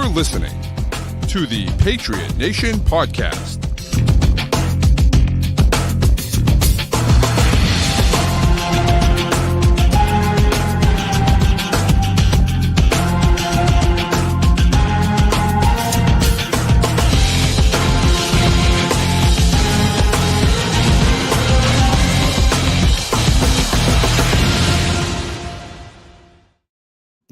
You're listening to the Patriot Nation Podcast.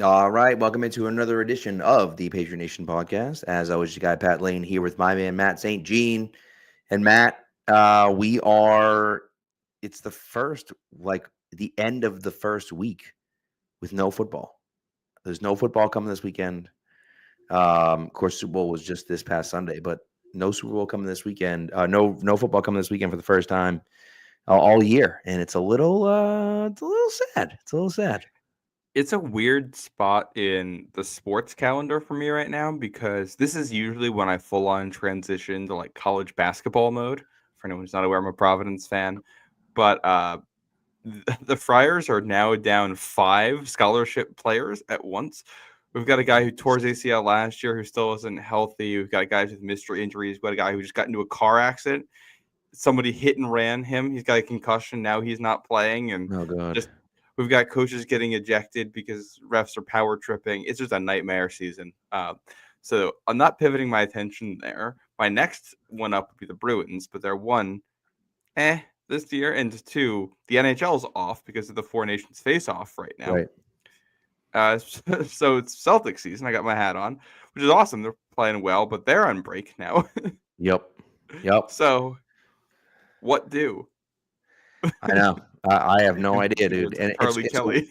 All right, welcome into another edition of the Patriot Nation Podcast. As always, your guy Pat Lane here with my man Matt St. Jean. And Matt, it's the end of the first week with no football. There's no football coming this weekend. Of course, Super Bowl was just this past Sunday, but no Super Bowl coming this weekend. No football coming this weekend for the first time all year, and it's a little sad. It's a little sad. It's a weird spot in the sports calendar for me right now because this is usually when I full on transition to like college basketball mode. For anyone who's not aware, I'm a Providence fan, but the Friars are now down 5 scholarship players at once. We've got a guy who tore his ACL last year who still isn't healthy. We've got guys with mystery injuries. We've got a guy who just got into a car accident. Somebody hit and ran him. He's got a concussion. Now he's not playing. And Oh, God. We've got coaches getting ejected because refs are power tripping. It's just a nightmare season. So I'm not pivoting my attention there. My next one up would be the Bruins, but they're 1, this year, and 2, the NHL's off because of the Four Nations face-off right now. Right. So it's Celtics season. I got my hat on, which is awesome. They're playing well, but they're on break now. Yep. So what do? I know. I have no idea, dude. And Charlie Kelly.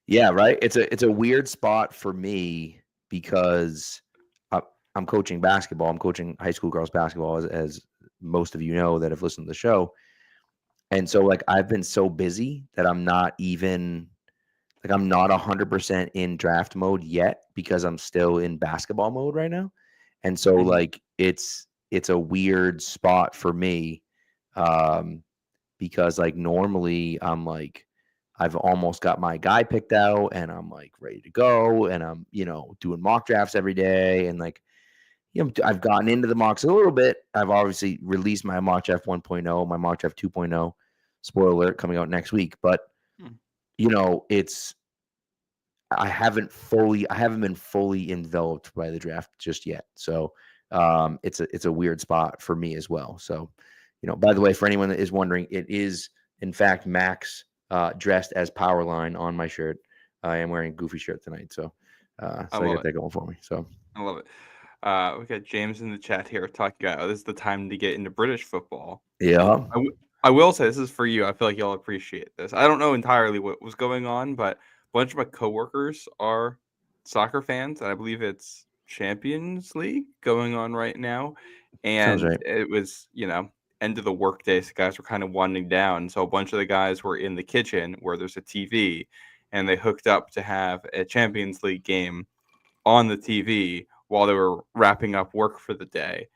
Yeah, right. It's a weird spot for me because I'm coaching basketball. I'm coaching high school girls basketball, as most of you know that have listened to the show. And so, like, I've been so busy that I'm not 100% in draft mode yet because I'm still in basketball mode right now. And so, like, it's a weird spot for me. Because like normally I'm like, I've almost got my guy picked out and I'm like ready to go. And I'm, doing mock drafts every day. And like, I've gotten into the mocks a little bit. I've obviously released my mock draft 1.0, my mock draft 2.0, spoiler alert, coming out next week. But, I haven't been fully enveloped by the draft just yet. So it's a weird spot for me as well. So, by the way, for anyone that is wondering, it is, in fact, Max dressed as Powerline on my shirt. I am wearing a Goofy shirt tonight, so I got that going for me. So I love it. We got James in the chat here talking about this is the time to get into British football. Yeah. I will say this is for you. I feel like you'll appreciate this. I don't know entirely what was going on, but a bunch of my coworkers are soccer fans, and I believe it's Champions League going on right now. And right. It was, end of the workday, so guys were kind of winding down. So a bunch of the guys were in the kitchen where there's a TV, and they hooked up to have a Champions League game on the TV while they were wrapping up work for the day.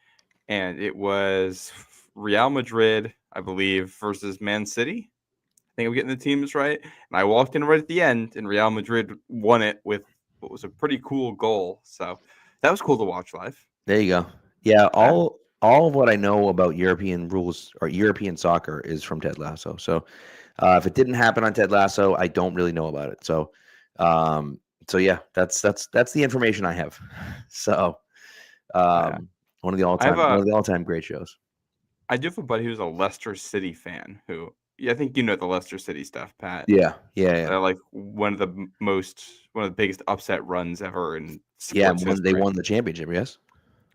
And it was Real Madrid, I believe, versus Man City. I think I'm getting the teams right. And I walked in right at the end, and Real Madrid won it with what was a pretty cool goal. So that was cool to watch live. There you go. Yeah, all of what I know about European rules or European soccer is from Ted Lasso. So if it didn't happen on Ted Lasso, I don't really know about it. So yeah, that's the information I have. So one of the all-time great shows. I do have a buddy who's a Leicester City fan who I think the Leicester City stuff, Pat. Yeah. Like one of the biggest upset runs ever in sports history. They won the championship, yes.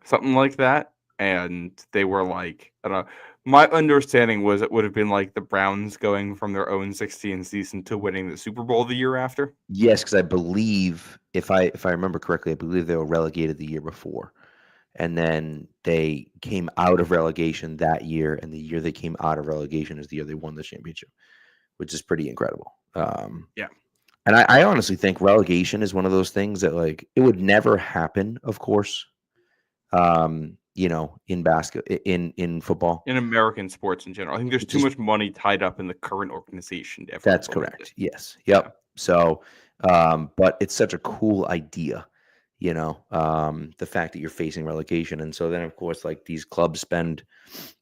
Something like that. And they were like, I don't know. My understanding was it would have been like the Browns going from their own 16 season to winning the Super Bowl the year after. Yes, because I believe, if I remember correctly, I believe they were relegated the year before. And then they came out of relegation that year. And the year they came out of relegation is the year they won the championship, which is pretty incredible. Yeah. And I honestly think relegation is one of those things that, like, it would never happen, of course. In in football, in American sports in general, I think there's too much money tied up in the current organization. That's correct. Yes. Yep. Yeah. So, but it's such a cool idea, the fact that you're facing relegation. And so then, of course, like these clubs spend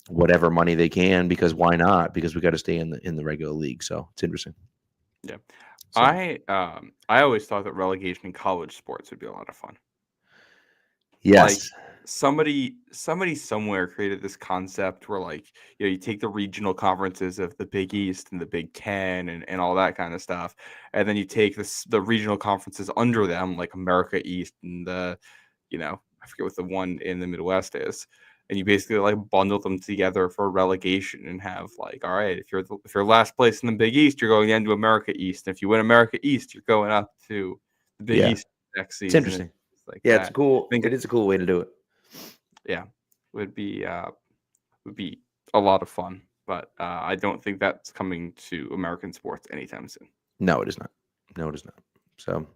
whatever money they can because why not? Because we got to stay in the regular league. So it's interesting. Yeah. So, I always thought that relegation in college sports would be a lot of fun. Like yes. somebody somewhere created this concept where like, you take the regional conferences of the Big East and the Big Ten and all that kind of stuff. And then you take the regional conferences under them, like America East and I forget what the one in the Midwest is. And you basically like bundle them together for relegation and have like, all right, if you're last place in the Big East, you're going into America East. And if you win America East, you're going up to the Big Yeah. East next It's season. interesting. It's like Yeah, that. it's cool. I think It is a cool way to do it. yeah, would be a lot of fun, but I don't think that's coming to American sports anytime soon. No, it is not. No, it is not. So,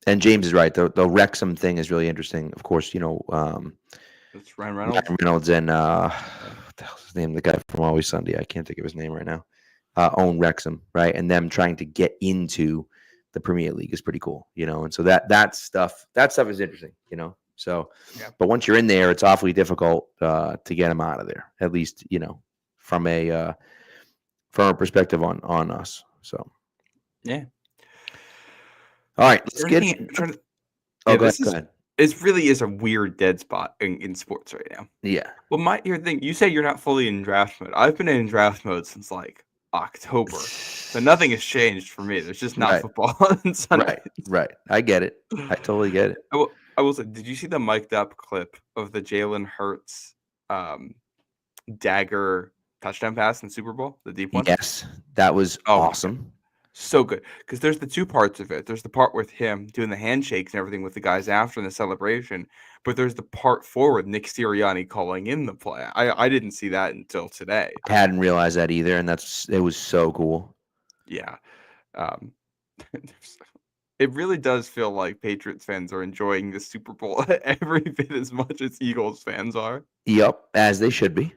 and James is right. The Wrexham thing is really interesting. Of course, It's Ryan Reynolds. Ryan Reynolds and what the hell's his name? The guy from Always Sunday. I can't think of his name right now. Own Wrexham, right? And them trying to get into the Premier League is pretty cool, and so that stuff is interesting, So, Yeah. But once you're in there, it's awfully difficult to get them out of there. At least, from a perspective on us. So, Yeah. all right, let's get. Go ahead. It really is a weird dead spot in sports right now. Yeah. Well, your thing, you say you're not fully in draft mode. I've been in draft mode since like October, so nothing has changed for me. There's just not football on Sunday. Right. I get it. I totally get it. I will say, did you see the mic'd up clip of the Jalen Hurts dagger touchdown pass in the Super Bowl, the deep one? Yes, that was awesome. So good, because there's the two parts of it. There's the part with him doing the handshakes and everything with the guys after in the celebration, but there's the part forward, Nick Sirianni calling in the play. I didn't see that until today. I hadn't realized that either, and it was so cool. Yeah. It really does feel like Patriots fans are enjoying the Super Bowl every bit as much as Eagles fans are. Yep, as they should be.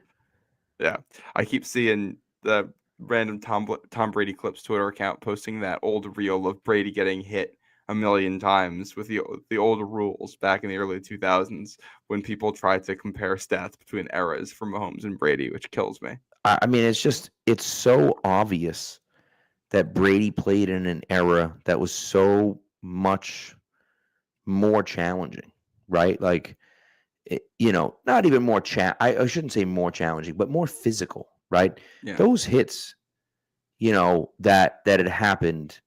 Yeah. I keep seeing the random Tom Brady Clips Twitter account posting that old reel of Brady getting hit a million times with the old rules back in the early 2000s when people tried to compare stats between eras for Mahomes and Brady, which kills me. I mean, it's so obvious that Brady played in an era that was so much more challenging, right? Like, not even more I shouldn't say more challenging, but more physical, right? Yeah. Those hits, that had happened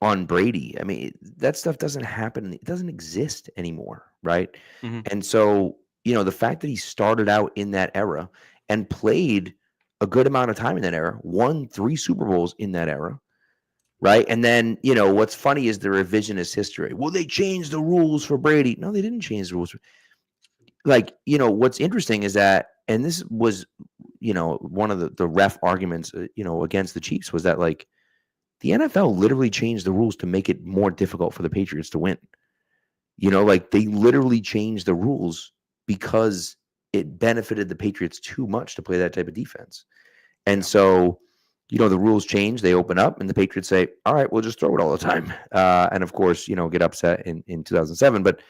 on Brady. I mean, that stuff doesn't happen. It doesn't exist anymore, right? Mm-hmm. And so, the fact that he started out in that era and played a good amount of time in that era, won 3 Super Bowls in that era, right? And then, what's funny is the revisionist history. Well, they changed the rules for Brady. No, they didn't change the rules. Like, what's interesting is that, and this was, one of the ref arguments, against the Chiefs was that, like, the NFL literally changed the rules to make it more difficult for the Patriots to win. Like, they literally changed the rules because it benefited the Patriots too much to play that type of defense. And so, the rules change, they open up, and the Patriots say, all right, we'll just throw it all the time. And of course, get upset in 2007, but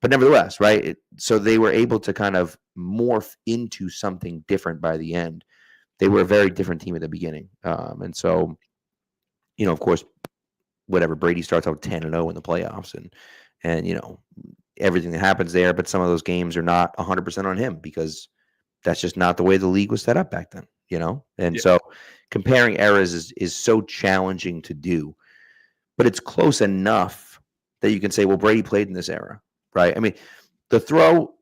nevertheless, right? So they were able to kind of morph into something different by the end. They were a very different team at the beginning. And so, of course, whatever, Brady starts out 10-0 in the playoffs and everything that happens there, but some of those games are not 100% on him because that's just not the way the league was set up back then, And so comparing eras is so challenging to do, but it's close enough that you can say, well, Brady played in this era, right? I mean, the throw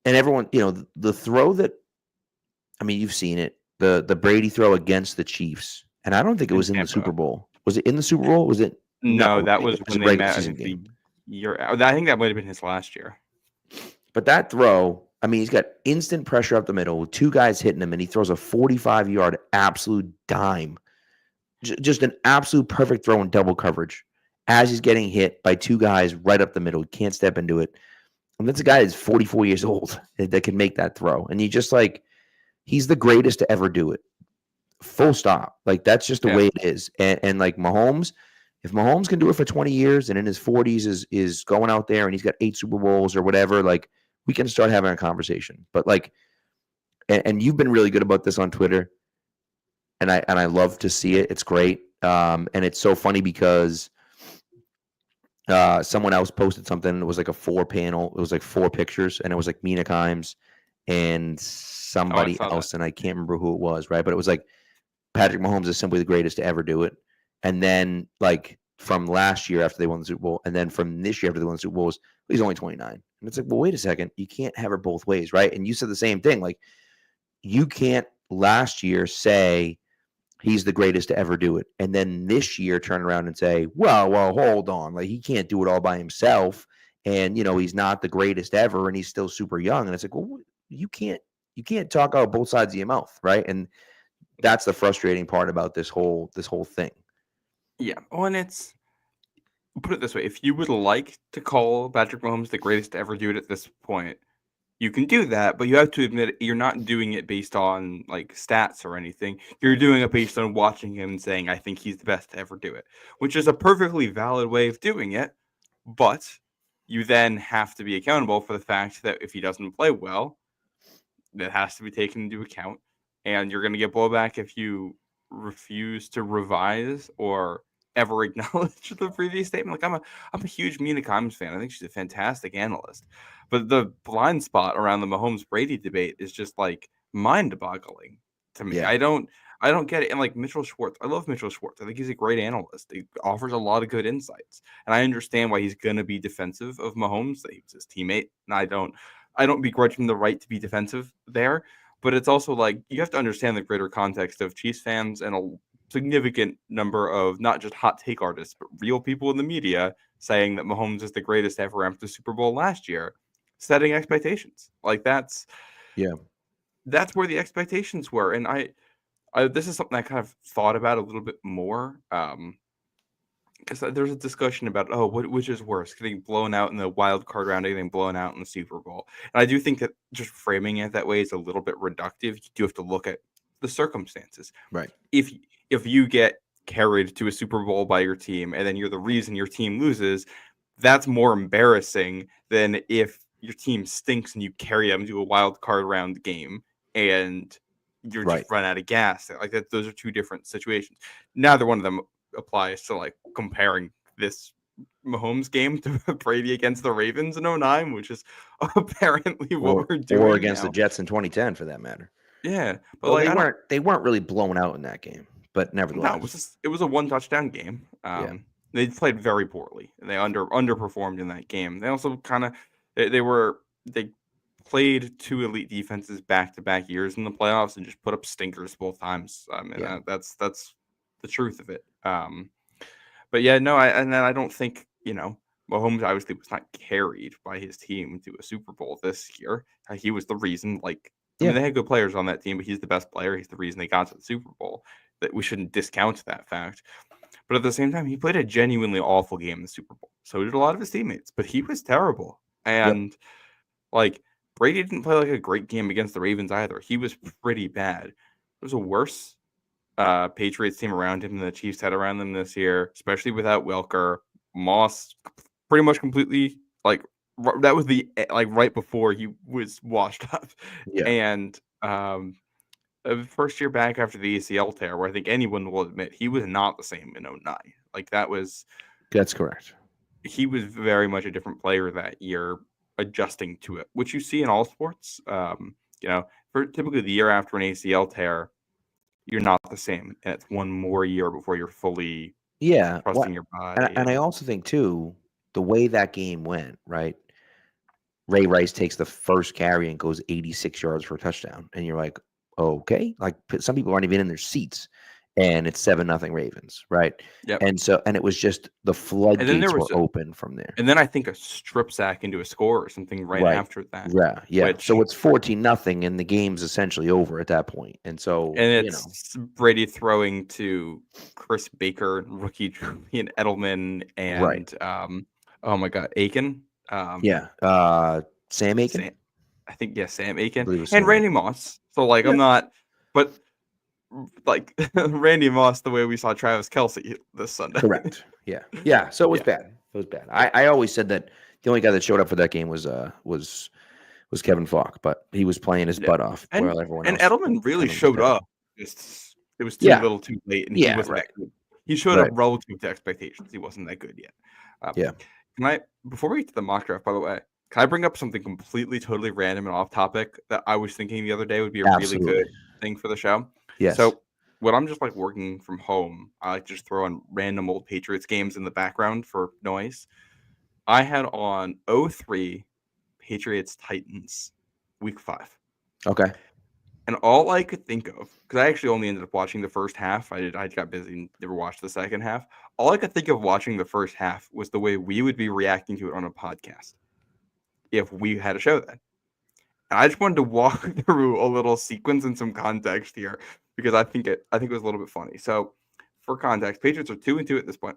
and everyone, the throw that, I mean, you've seen it, the Brady throw against the Chiefs, and I don't think it was in the Super Bowl. Was it in the Super Bowl? Was it? No, that was when they met the year. I think that might have been his last year. But that throw, I mean, he's got instant pressure up the middle with 2 guys hitting him, and he throws a 45-yard absolute dime. Just an absolute perfect throw in double coverage as he's getting hit by 2 guys right up the middle. He can't step into it. And that's a guy that's 44 years old that can make that throw. And you just like, he's the greatest to ever do it. Full stop. Like, that's just the way it is. And like Mahomes, If Mahomes can do it for 20 years and in his 40s is going out there and he's got 8 Super Bowls or whatever, like we can start having a conversation. But like, and you've been really good about this on Twitter, and I love to see it. It's great, and it's so funny because someone else posted something. It was like a 4-panel. It was like 4 pictures, and it was like Mina Kimes and somebody else, and I can't remember who it was, right? But it was like Patrick Mahomes is simply the greatest to ever do it. And then like from last year after they won the Super Bowl, and then from this year after they won the Super Bowls, he's only 29. And it's like, well, wait a second, you can't have it both ways, right? And you said the same thing. Like, you can't last year say he's the greatest to ever do it, and then this year turn around and say, well, hold on, like he can't do it all by himself, and he's not the greatest ever, and he's still super young. And it's like, well, you can't talk out both sides of your mouth, right? And that's the frustrating part about this whole thing. Yeah. Well, and it's, put it this way: if you would like to call Patrick Mahomes the greatest to ever do it at this point, you can do that, but you have to admit you're not doing it based on like stats or anything. You're doing it based on watching him and saying, I think he's the best to ever do it, which is a perfectly valid way of doing it. But you then have to be accountable for the fact that if he doesn't play well, that has to be taken into account. And you're going to get blowback if you refuse to revise or ever acknowledge the previous statement. Like, I'm a huge Mina Kimes fan. I think she's a fantastic analyst. But the blind spot around the Mahomes Brady debate is just like mind-boggling to me. Yeah. I don't get it. And like Mitchell Schwartz, I love Mitchell Schwartz. I think he's a great analyst. He offers a lot of good insights. And I understand why he's going to be defensive of Mahomes. That he was his teammate. And I don't begrudge him the right to be defensive there. But it's also like you have to understand the greater context of Chiefs fans and a significant number of not just hot take artists, but real people in the media saying that Mahomes is the greatest ever after the Super Bowl last year, setting expectations. Like that's where the expectations were. And I this is something I kind of thought about a little bit more. Because there's a discussion about, which is worse, getting blown out in the wild card round or getting blown out in the Super Bowl. And I do think that just framing it that way is a little bit reductive. You do have to look at the circumstances. Right. If you get carried to a Super Bowl by your team and then you're the reason your team loses, that's more embarrassing than if your team stinks and you carry them to a wild card round game and you're just run out of gas. Like that, those are two different situations. Neither one of them applies to like comparing this Mahomes game to Brady against the Ravens in 2009, which is apparently what we're doing. Or against the Jets in 2010, for that matter. Yeah, but they weren't really blown out in that game, but nevertheless, it was a 1-touchdown game. They played very poorly, and they underperformed in that game. They also kind of they played 2 elite defenses back-to-back years in the playoffs and just put up stinkers both times. That's the truth of it. But yeah, no, I don't think Mahomes obviously was not carried by his team to a Super Bowl this year. He was the reason. I mean, they had good players on that team, but he's the best player. He's the reason they got to the Super Bowl. That we shouldn't discount that fact. But at the same time, he played a genuinely awful game in the Super Bowl. So did a lot of his teammates, but he was terrible. And Brady didn't play like a great game against the Ravens either. He was pretty bad. There was a worse Patriots team around him than the Chiefs had around them this year, especially without Welker. Moss pretty much completely that was the right before he was washed up. Yeah. And first year back after the ACL tear, where I think anyone will admit he was not the same in 2009. That's correct. He was very much a different player that year, adjusting to it, which you see in all sports. For typically the year after an ACL tear, you're not the same, and it's one more year before you're fully trusting your body. And I also think too, the way that game went, right? Ray Rice takes the first carry and goes 86 yards for a touchdown, and you're like, okay, like some people aren't even in their seats, and it's 7-0 Ravens, right? Yep. And it was just the floodgates were open from there. And then I think a strip sack into a score or something right after that. Yeah. So it's 14-0, and the game's essentially over at that point. And so, it's Brady throwing to Chris Baker, rookie Julian Edelman, and oh my God, Aiken. Sam Aiken. Sam Aiken and Randy Moss. So I'm not, but like Randy Moss the way we saw Travis Kelce this Sunday. Correct. Yeah. So it was bad. It was bad. I always said that the only guy that showed up for that game was Kevin Falk, but he was playing his butt off while everyone else. Edelman really showed up. Just it was too little, too late, and he wasn't that good. He showed up relative to expectations. He wasn't that good yet. Can I, before we get to the mock draft, by the way, can I bring up something completely, totally random and off topic that I was thinking the other day would be a really good thing for the show? Yes. So when I'm just like working from home, I like to just throw on random old Patriots games in the background for noise. I had on 03 Patriots Titans week 5. Okay. And all I could think of, because I actually only ended up watching the first half. I got busy and never watched the second half. All I could think of watching the first half was the way we would be reacting to it on a podcast if we had a show then. And I just wanted to walk through a little sequence and some context here because I think it was a little bit funny. So for context, Patriots are 2-2 at this point.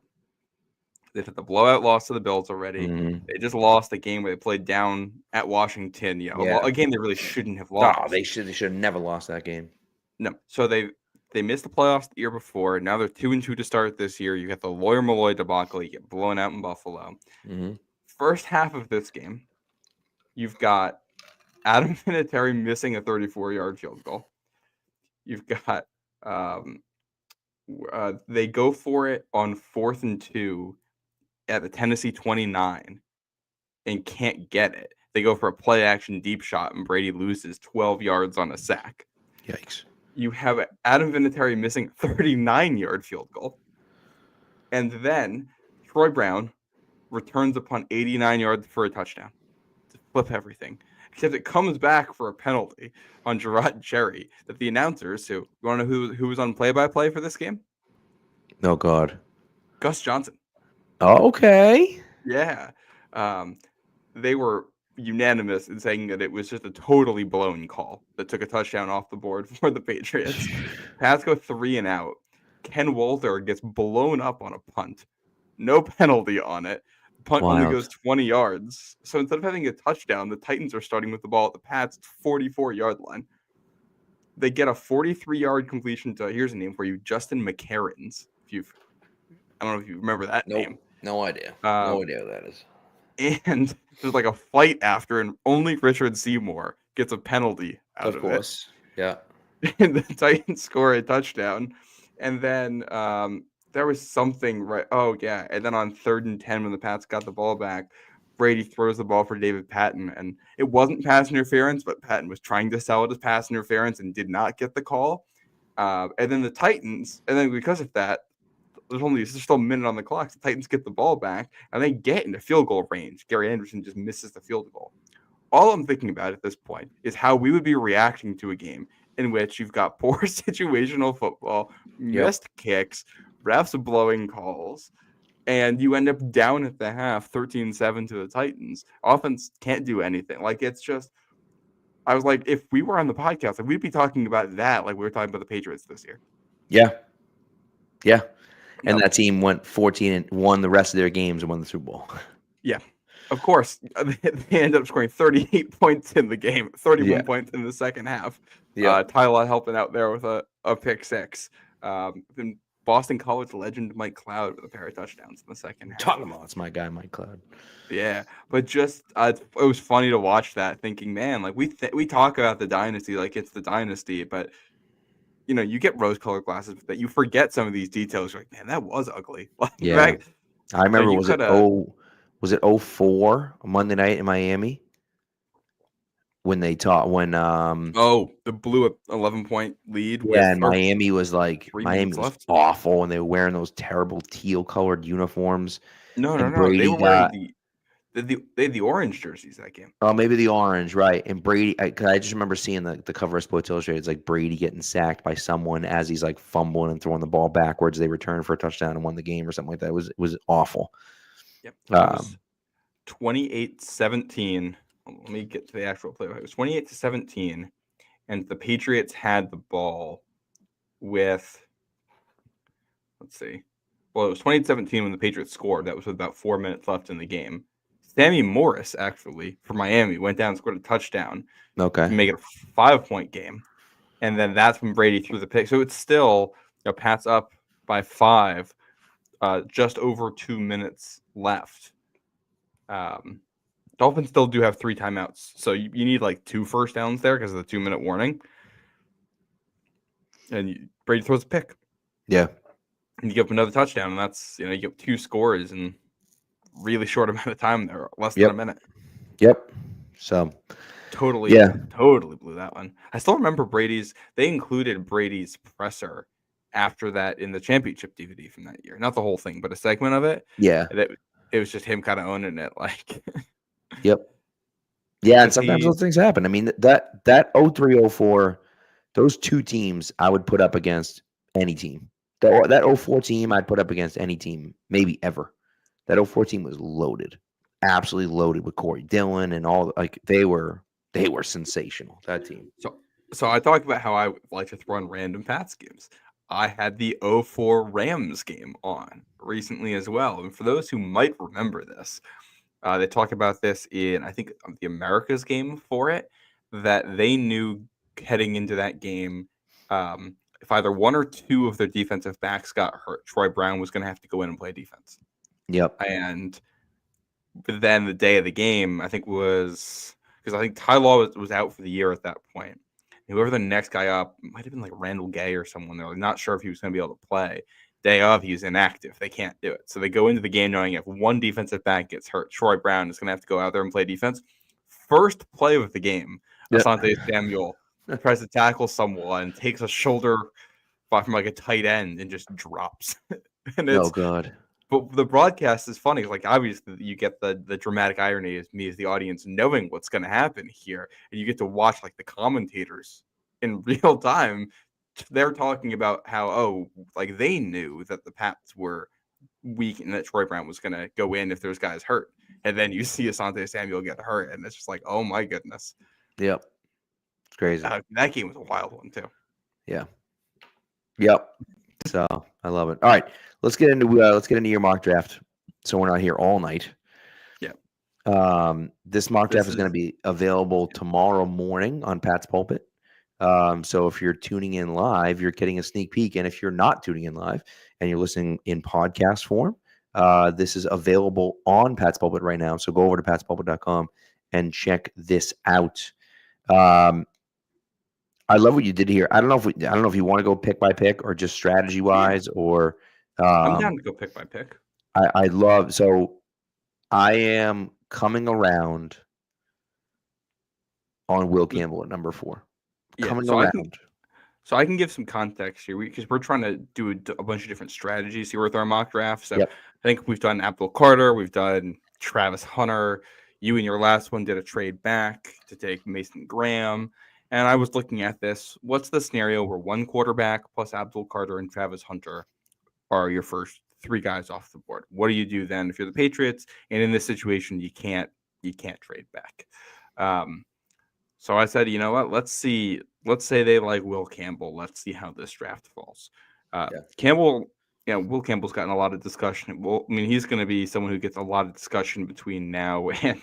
They've had the blowout loss to the Bills already. Mm-hmm. They just lost a game where they played down at Washington. A game they really shouldn't have lost. No, they should have never lost that game. No. So they missed the playoffs the year before. Now they're 2-2 to start this year. You got the Lawyer Malloy debacle. You get blown out in Buffalo. Mm-hmm. First half of this game, you've got Adam Vinatieri missing a 34-yard field goal. You've got they go for it on 4th and 2 at the Tennessee 29 and can't get it. They go for a play action deep shot and Brady loses 12 yards on a sack. Yikes. You have Adam Vinatieri missing a 39-yard field goal. And then Troy Brown returns a punt 89 yards for a touchdown to flip everything. Except it comes back for a penalty on Gerard Cherry that the announcers, you want to know who was on play-by-play for this game? Oh, God. Gus Johnson. Okay. Yeah. They were unanimous in saying that it was just a totally blown call that took a touchdown off the board for the Patriots. Pats go 3 and out. Ken Walter gets blown up on a punt. No penalty on it. Punt only goes 20 yards. So instead of having a touchdown, the Titans are starting with the ball at the Pats' 44-yard line. They get a 43-yard completion to, here's a name for you, Justin McCarrans. I don't know if you remember that name. No idea. No idea who that is. And there's like a fight after, and only Richard Seymour gets a penalty out of it. Of course. Yeah. And the Titans score a touchdown. And then there was something right. Oh, yeah. And then on 3rd and 10, when the Pats got the ball back, Brady throws the ball for David Patton. And it wasn't pass interference, but Patton was trying to sell it as pass interference and did not get the call. And then the Titans, and then because of that, there's still a minute on the clock. The Titans get the ball back, and they get into field goal range. Gary Anderson just misses the field goal. All I'm thinking about at this point is how we would be reacting to a game in which you've got poor situational football, missed kicks, refs blowing calls, and you end up down at the half 13-7 to the Titans. Offense can't do anything. Like, it's just – I was like, if we were on the podcast, like, we'd be talking about that like we were talking about the Patriots this year. Yeah. Yeah. And that team went 14 and won the rest of their games and won the Super Bowl. Yeah, of course. They ended up scoring 38 points in the game, 31 points in the second half. Yeah, Tyler helping out there with a pick six. Then Boston College legend Mike Cloud with a pair of touchdowns in the second half. Talking about it's my guy Mike Cloud. Yeah, but just it was funny to watch that, thinking, man, like we talk about the dynasty like it's the dynasty, but you get rose-colored glasses that you forget some of these details. You're like, man, that was ugly. Yeah, right? I remember. Was it 04 Monday night in Miami when they taught when the blew 11-point lead. And Miami was awful, and they were wearing those terrible teal-colored uniforms. No. They were wearing they had the orange jerseys that game. Oh, maybe the orange, right? And Brady, I just remember seeing the cover of Sports Illustrated. It's like Brady getting sacked by someone as he's like fumbling and throwing the ball backwards. They returned for a touchdown and won the game or something like that. It was awful. Yep. It was 28-17. Let me get to the actual play. It was 28-17, and the Patriots had the ball with. Let's see. Well, it was 28-17 when the Patriots scored. That was with about 4 minutes left in the game. Sammy Morris, actually, for Miami, went down and scored a touchdown. Okay. To make it a 5-point game. And then that's when Brady threw the pick. So it's still, Pat's up by 5, just over 2 minutes left. Dolphins still do have 3 timeouts. So you need like 2 first downs there because of the 2-minute warning. And Brady throws a pick. Yeah. And you give up another touchdown, and that's, you get 2 scores in really short amount of time there, less than a minute. Yep. So totally blew that one. I still remember they included Brady's presser after that in the championship DVD from that year. Not the whole thing, but a segment of it. Yeah. It was just him kind of owning it. Like, yep. Yeah, and sometimes those things happen. I mean, that 03-04, those 2 teams I would put up against any team. That 04 team I'd put up against any team, maybe ever. That 04 team was loaded. Absolutely loaded with Corey Dillon and all. Like, they were sensational, that team. So I talked about how I like to throw in random Pats games. I had the 04 Rams game on recently as well. And for those who might remember this, they talk about this in, I think, the Americas game for it, that they knew heading into that game, if either 1 or 2 of their defensive backs got hurt, Troy Brown was going to have to go in and play defense. Yep. And then the day of the game, I think was, because I think Ty Law was out for the year at that point. Whoever the next guy up, might have been like Randall Gay or someone. They're not sure if he was going to be able to play. Day of, he's inactive. They can't do it. So they go into the game knowing if 1 defensive back gets hurt, Troy Brown is going to have to go out there and play defense. First play of the game, Asante Samuel tries to tackle someone, takes a shoulder from like a tight end and just drops. And it's, oh, God. But the broadcast is funny. Like, obviously, you get the dramatic irony as me as the audience knowing what's going to happen here. And you get to watch, like, the commentators in real time. They're talking about how, like, they knew that the Pats were weak and that Troy Brown was going to go in if there's guys hurt. And then you see Asante Samuel get hurt. And it's just like, oh, my goodness. Yep. It's crazy. That game was a wild one, too. Yeah. Yep. So I love it. All right, let's get into your mock draft. So we're not here all night. Yeah. This mock draft is going to be available tomorrow morning on Pat's Pulpit. So if you're tuning in live, you're getting a sneak peek, and if you're not tuning in live and you're listening in podcast form, this is available on Pat's Pulpit right now. So go over to patspulpit.com and check this out. I love what you did here. I don't know if you want to go pick by pick or just strategy wise or. I'm down to go pick by pick. I love. So I am coming around on Will Campbell at number 4. Coming around. So I can give some context here because we're trying to do a bunch of different strategies here with our mock draft. So I think we've done Abdul Carter, we've done Travis Hunter. You in your last one did a trade back to take Mason Graham. And I was looking at this. What's the scenario where 1 quarterback plus Abdul Carter and Travis Hunter are your first 3 guys off the board? What do you do then if you're the Patriots? And in this situation, you can't trade back. So I said, you know what? Let's see. Let's say they like Will Campbell. Let's see how this draft falls. Campbell, Will Campbell's gotten a lot of discussion. Well, I mean, he's going to be someone who gets a lot of discussion between now and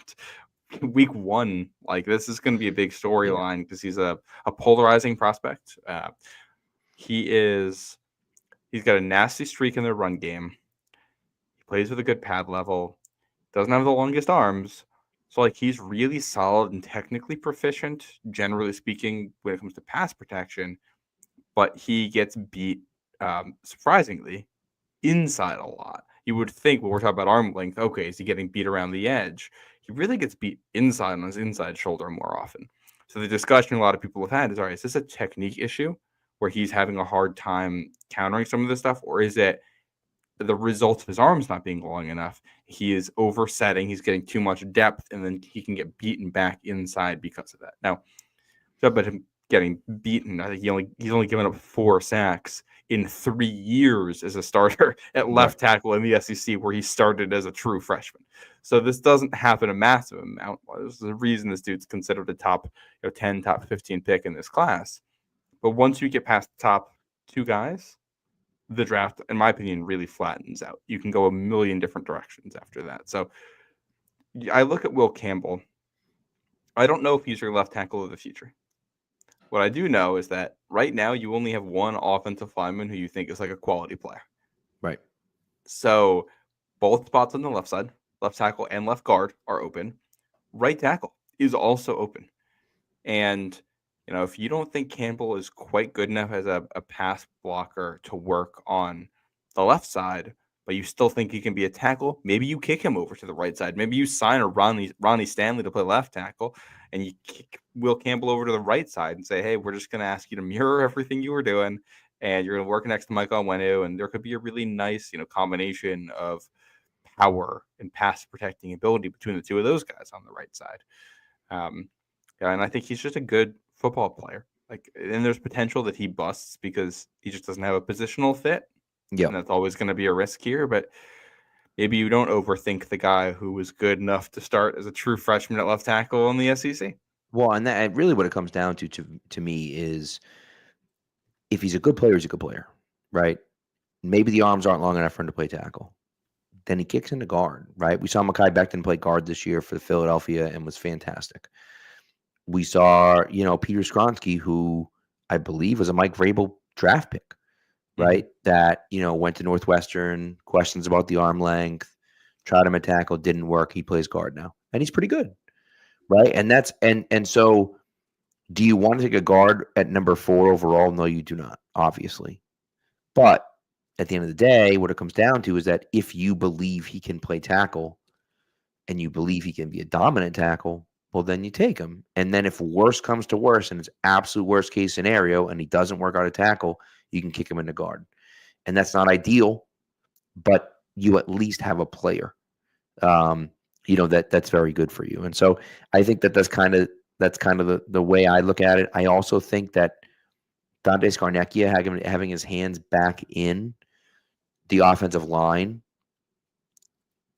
week 1. Like, this is going to be a big storyline because he's a polarizing prospect. He's got a nasty streak in the run game. He plays with a good pad level. Doesn't have the longest arms. So, like, he's really solid and technically proficient, generally speaking, when it comes to pass protection. But he gets beat, surprisingly, inside a lot. You would think when we're talking about arm length, okay, is he getting beat around the edge? He really gets beat inside on his inside shoulder more often. So the discussion a lot of people have had is, all right, is this a technique issue where he's having a hard time countering some of this stuff? Or is it the result of his arms not being long enough? He is oversetting. He's getting too much depth, and then he can get beaten back inside because of that. Now, but him getting beaten, I think he's only given up 4 sacks in 3 years as a starter at left tackle in the SEC, where he started as a true freshman. So this doesn't happen a massive amount. There's a reason this dude's considered a top 10, top 15 pick in this class. But once you get past the top 2 guys, the draft, in my opinion, really flattens out. You can go a million different directions after that. So I look at Will Campbell. I don't know if he's your left tackle of the future. What I do know is that right now you only have one offensive lineman who you think is like a quality player. Right. So both spots on the left side, left tackle and left guard, are open. Right tackle is also open. And, if you don't think Campbell is quite good enough as a pass blocker to work on the left side, but you still think he can be a tackle, maybe you kick him over to the right side. Maybe you sign a Ronnie Stanley to play left tackle, and you kick Will Campbell over to the right side and say, hey, we're just going to ask you to mirror everything you were doing, and you're going to work next to Mike Onwenu, and there could be a really nice, combination of power and pass protecting ability between the two of those guys on the right side. And I think he's just a good football player. And there's potential that he busts because he just doesn't have a positional fit. Yeah. And that's always going to be a risk here. But maybe you don't overthink the guy who was good enough to start as a true freshman at left tackle in the SEC. Well, and that really what it comes down to me is if he's a good player, he's a good player, right? Maybe the arms aren't long enough for him to play tackle. Then he kicks into guard, right? We saw Mekhi Becton play guard this year for the Philadelphia and was fantastic. We saw, Peter Skronsky, who I believe was a Mike Vrabel draft pick, right? That, went to Northwestern, questions about the arm length, tried him at tackle, didn't work. He plays guard now, and he's pretty good, right? And that's and so do you want to take a guard at number 4 overall? No, you do not, obviously. But at the end of the day, what it comes down to is that if you believe he can play tackle and you believe he can be a dominant tackle, well, then you take him. And then if worse comes to worse and it's absolute worst case scenario and he doesn't work out a tackle, you can kick him into guard. And that's not ideal, but you at least have a player, that's very good for you. And so I think that's kind of the way I look at it. I also think that Dante Scarnecchia having his hands back in the offensive line,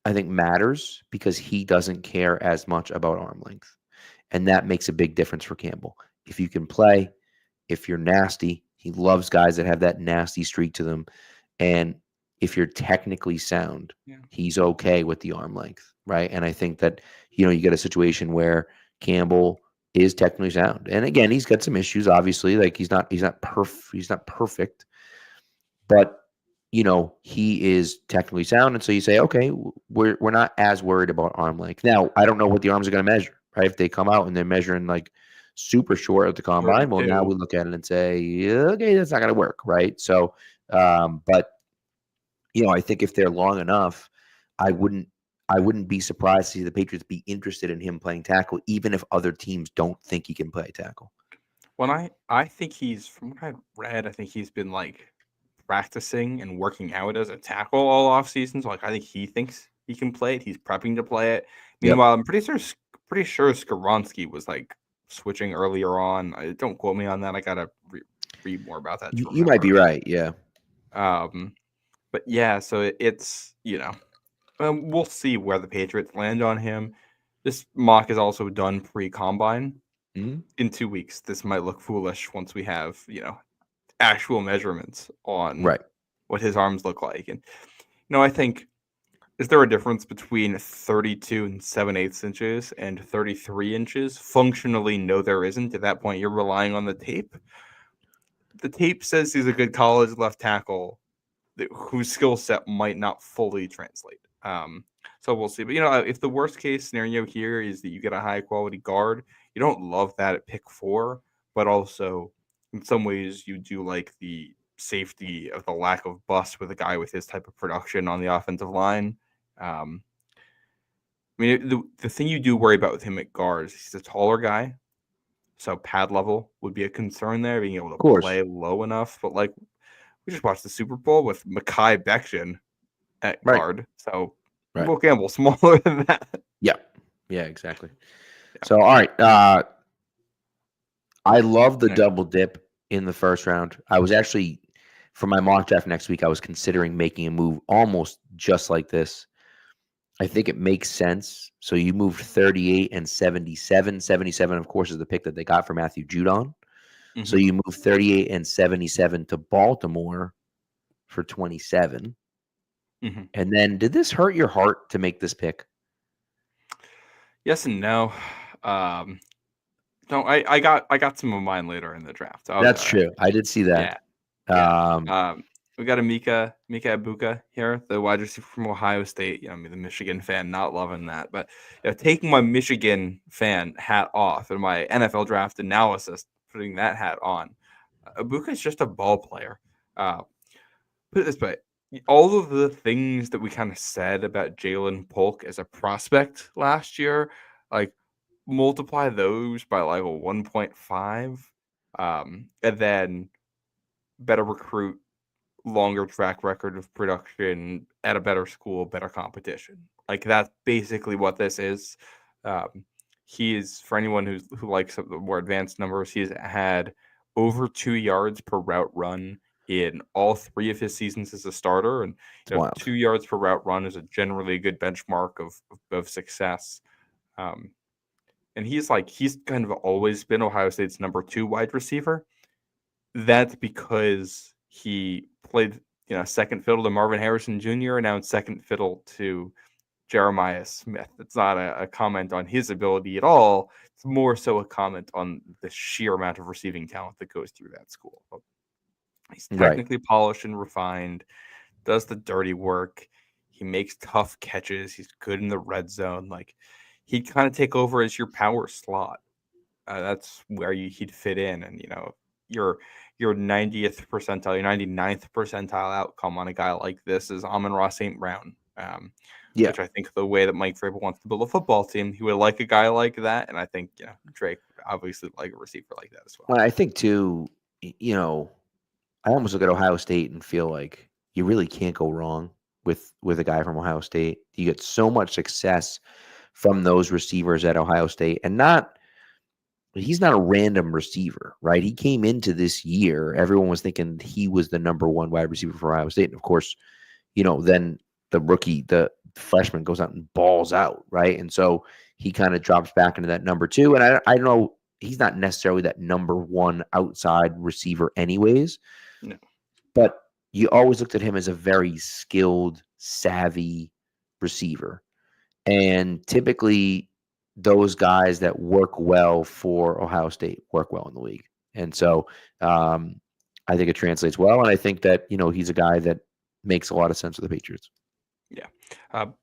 I think matters because he doesn't care as much about arm length. And that makes a big difference for Campbell. If you can play, if you're nasty, he loves guys that have that nasty streak to them. And if you're technically sound, he's okay with the arm length, right? And I think that, you get a situation where Campbell is technically sound. And again, he's got some issues, obviously. Like he's not perfect. But he is technically sound. And so you say, okay, we're not as worried about arm length. Now, I don't know what the arms are going to measure, right? If they come out and they're measuring like super short at the combine, well, now we look at it and say, okay, that's not going to work, right? So, but, I think if they're long enough, I wouldn't be surprised to see the Patriots be interested in him playing tackle, even if other teams don't think he can play tackle. Well, I think from what I've read, I think he's been practicing and working out as a tackle all off season. So I think he thinks he can play it. He's prepping to play it. Meanwhile, I'm pretty sure Skoronsky was switching earlier on. Don't quote me on that. I gotta read more about that. You might be right. Yeah. But yeah, so it's we'll see where the Patriots land on him. This mock is also done pre-combine. In 2 weeks. This might look foolish once we have actual measurements on what his arms look like. And I think, is there a difference between 32 and 7/8 inches and 33 inches? Functionally, no, there isn't. At that point, you're relying on the tape. The tape says he's a good college left tackle whose skill set might not fully translate. So we'll see. But if the worst case scenario here is that you get a high quality guard, you don't love that at pick 4, but also in some ways you do like the safety of the lack of bust with a guy with his type of production on the offensive line. The thing you do worry about with him at guard is he's a taller guy, so pad level would be a concern there, being able to play low enough. But we just watched the Super Bowl with Mekhi Becton at guard, so Will Campbell smaller than that. Yeah, exactly. So, all right. I love the double dip in the first round. I was actually, for my mock draft next week, I was considering making a move almost just like this. I think it makes sense. So you moved 38 and 77. 77, of course, is the pick that they got for Matthew Judon. So you move 38 and 77 to Baltimore for 27. And then did this hurt your heart to make this pick? Yes and no. No, I got some of mine later in the draft. That's true. I did see that. Yeah. We got a Mika Ibuka here, the wide receiver from Ohio State. You know, the Michigan fan not loving that, but taking my Michigan fan hat off and my NFL draft analysis, putting that hat on. Ibuka is just a ball player. Put it this way: all of the things that we kind of said about Jalen Polk as a prospect last year, like multiply those by like a 1.5, and then better recruit, longer track record of production at a better school, better competition. Like that's basically what this is. He is, for anyone who likes the more advanced numbers, he's had over 2 yards per route run in all 3 of his seasons as a starter, and 2 yards per route run is a generally good benchmark of success. And he's kind of always been Ohio State's number 2 wide receiver. That's because he played, second fiddle to Marvin Harrison Jr. and now it's second fiddle to Jeremiah Smith. It's not a comment on his ability at all. It's more so a comment on the sheer amount of receiving talent that goes through that school. He's technically polished and refined, does the dirty work. He makes tough catches. He's good in the red zone. Like, he'd kind of take over as your power slot. That's where he'd fit in. And, your 90th percentile, your 99th percentile outcome on a guy like this is Amon-Ra St. Brown. Which I think the way that Mike Vrabel wants to build a football team, he would like a guy like that. And I think, Drake obviously like a receiver like that as well. Well, I think too, I almost look at Ohio State and feel like you really can't go wrong with a guy from Ohio State. You get so much success from those receivers at Ohio State, and he's not a random receiver, right? He came into this year, everyone was thinking he was the number 1 wide receiver for Ohio State. And of course, then the freshman goes out and balls out, right? And so he kind of drops back into that number 2. And I know he's not necessarily that number 1 outside receiver anyways. No. But you always looked at him as a very skilled, savvy receiver. And typically those guys that work well for Ohio State work well in the league. And so I think it translates well. And I think that, he's a guy that makes a lot of sense for the Patriots. Yeah.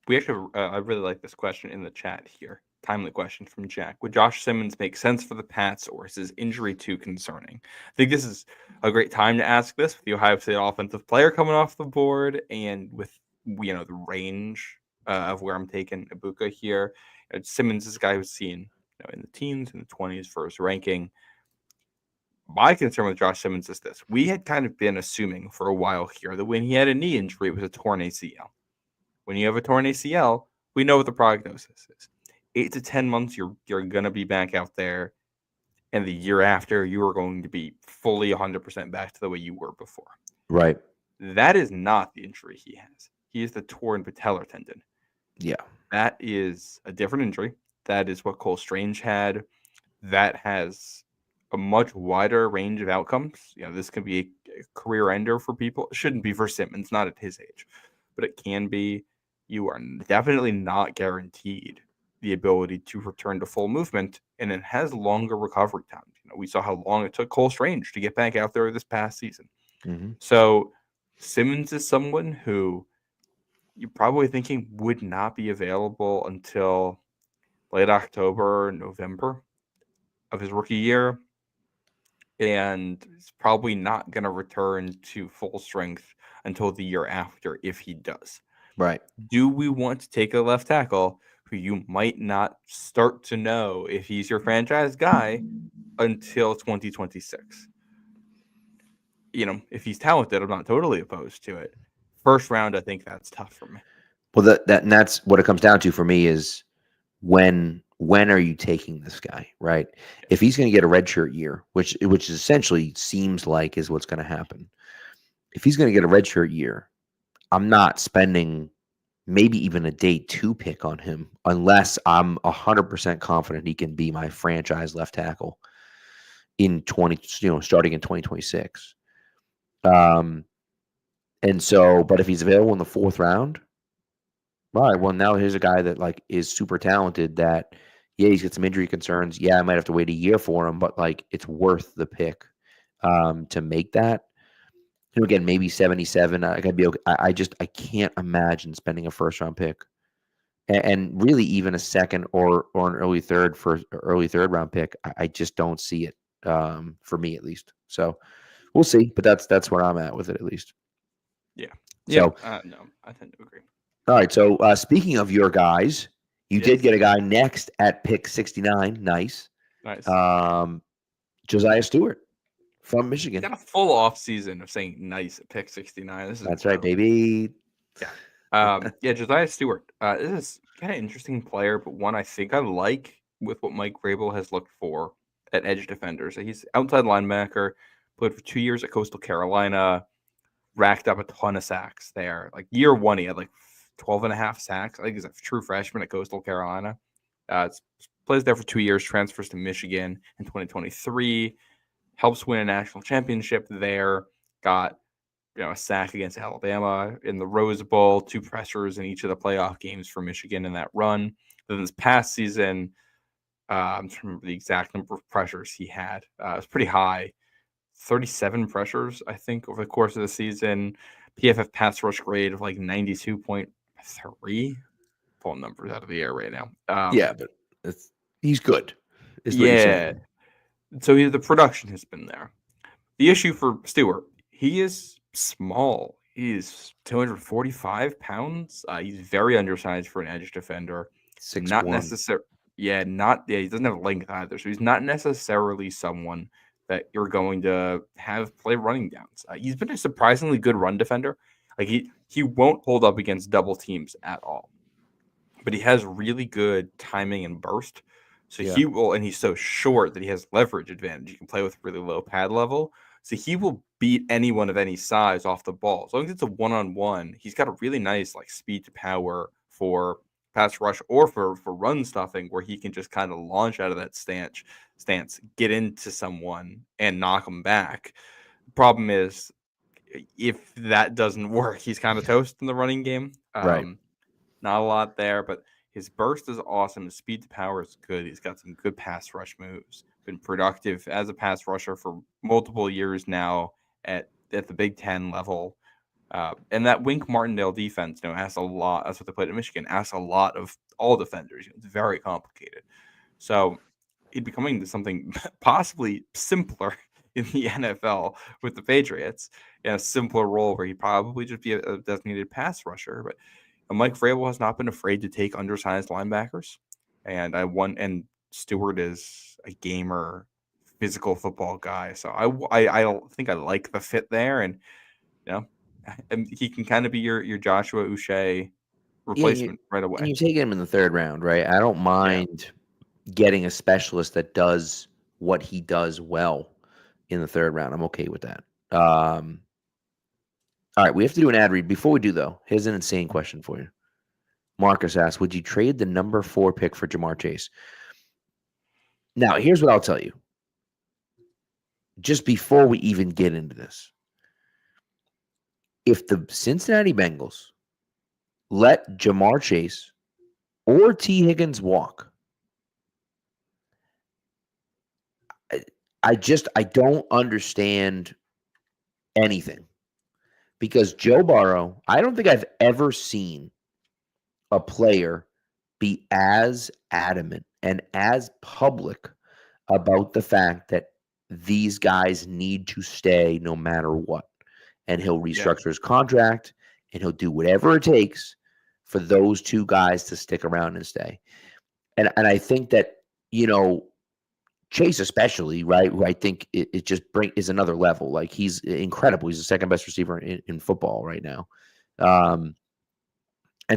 We actually, I really like this question in the chat here. Timely question from Jack. Would Josh Simmons make sense for the Pats, or is his injury too concerning? I think this is a great time to ask this with the Ohio State offensive player coming off the board and with, the range of where I'm taking Ibuka here. Simmons is a guy who's seen in the teens, in the 20s for his ranking. My concern with Josh Simmons is this. We had kind of been assuming for a while here that when he had a knee injury, it was a torn ACL. When you have a torn ACL, we know what the prognosis is. 8 to 10 months, you're going to be back out there. And the year after, you are going to be fully 100% back to the way you were before. Right. That is not the injury he has. He has the torn patellar tendon. Yeah. That is a different injury. That is what Cole Strange had. That has a much wider range of outcomes. This can be a career ender for people. It shouldn't be for Simmons, not at his age. But it can be. You are definitely not guaranteed the ability to return to full movement, and it has longer recovery time. We saw how long it took Cole Strange to get back out there this past season. Mm-hmm. So Simmons is someone who you're probably thinking would not be available until late October, November of his rookie year, and is probably not going to return to full strength until the year after if he does. Right. Do we want to take a left tackle who you might not start to know if he's your franchise guy until 2026? If he's talented, I'm not totally opposed to it. First round, I think that's tough for me. Well, and that's what it comes down to for me is when are you taking this guy, right? If he's going to get a redshirt year, which essentially seems like is what's going to happen. If he's going to get a redshirt year, I'm not spending maybe even a day 2 pick on him unless I'm 100% confident he can be my franchise left tackle in starting in 2026. And so, but if he's available in the 4th round, all right, well, now here's a guy that is super talented that Yeah, he's got some injury concerns. Yeah, I might have to wait a year for him, but like it's worth the pick to make that. Again, maybe 77. I could be okay. I can't imagine spending a first round pick, and really even a second or an early third round pick. I just don't see it for me at least. So we'll see, but that's where I'm at with it at least. Yeah. So No, I tend to agree. all right. So speaking of your guys, you did Yes. get a guy next at pick 69. Nice. Nice. Josiah Stewart from He's Michigan. got a full off season of saying nice at pick 69. This is That's right, incredible. baby. Yeah, Josiah Stewart. This is kind of interesting player, but one I think I like with what Mike Vrabel has looked for at edge defenders. He's outside linebacker, played for 2 years at Coastal Carolina, racked up a ton of sacks there. Like year one, he had like 12 and a half sacks. I think he's a true freshman at Coastal Carolina. Plays there for 2 years, transfers to Michigan in 2023, helps win a national championship there, got a sack against Alabama in the Rose Bowl, 2 pressures in each of the playoff games for Michigan in that run. Then this past season, I'm trying to remember the exact number of pressures he had. It was pretty high, 37 pressures, I think, over the course of the season. PFF pass rush grade of like 92.3. Pulling numbers out of the air right now. Yeah, but he's good. Is what you're Yeah. saying. So the production has been there. The issue for Stewart, he is small. He's 245 pounds. He's very undersized for an edge defender. 6'1". Not necessarily. Yeah, he doesn't have length either. So he's not necessarily someone that you're going to have play running downs. He's been a surprisingly good run defender. Like he won't hold up against double teams at all. But he has really good timing and burst. So he will, and he's so short that he has leverage advantage. You can play with really low pad level. So he will beat anyone of any size off the ball. As long as it's a one-on-one, he's got a really nice like speed to power for pass rush or for run stuffing, where he can just kind of launch out of that stance, get into someone and knock them back. The problem is, if that doesn't work, he's kind of toast in the running game. Right. Not a lot there, but his burst is awesome. His speed to power is good. He's got some good pass rush moves. Been productive as a pass rusher for multiple years now at the Big Ten level. And that Wink Martindale defense, asks a lot. That's what they played at Michigan. Asks a lot of all defenders. It's very complicated. So he'd be coming to something possibly simpler in the NFL with the Patriots in a simpler role where he'd probably just be a designated pass rusher. But Mike Vrabel has not been afraid to take undersized linebackers, and Stewart is a gamer, physical football guy. So I don't think I like the fit there, and he can kind of be your Joshua Uche replacement right away. And you take him in the third round, right? I don't mind getting a specialist that does what he does well in the third round. I'm okay with that. All right, we have to do an ad read. Before we do, though, here's an insane question for you. Marcus asks, would you trade the number 4 pick for Ja'Marr Chase? Now, here's what I'll tell you. Just before we even get into this, if the Cincinnati Bengals let Ja'Marr Chase or T. Higgins walk, I don't understand anything. Because Joe Burrow, I don't think I've ever seen a player be as adamant and as public about the fact that these guys need to stay no matter what. And he'll restructure his contract, and he'll do whatever it takes for those 2 guys to stick around and stay. And I think that, Chase especially, right, who I think it just is another level. Like, he's incredible. He's the second best receiver in football right now. And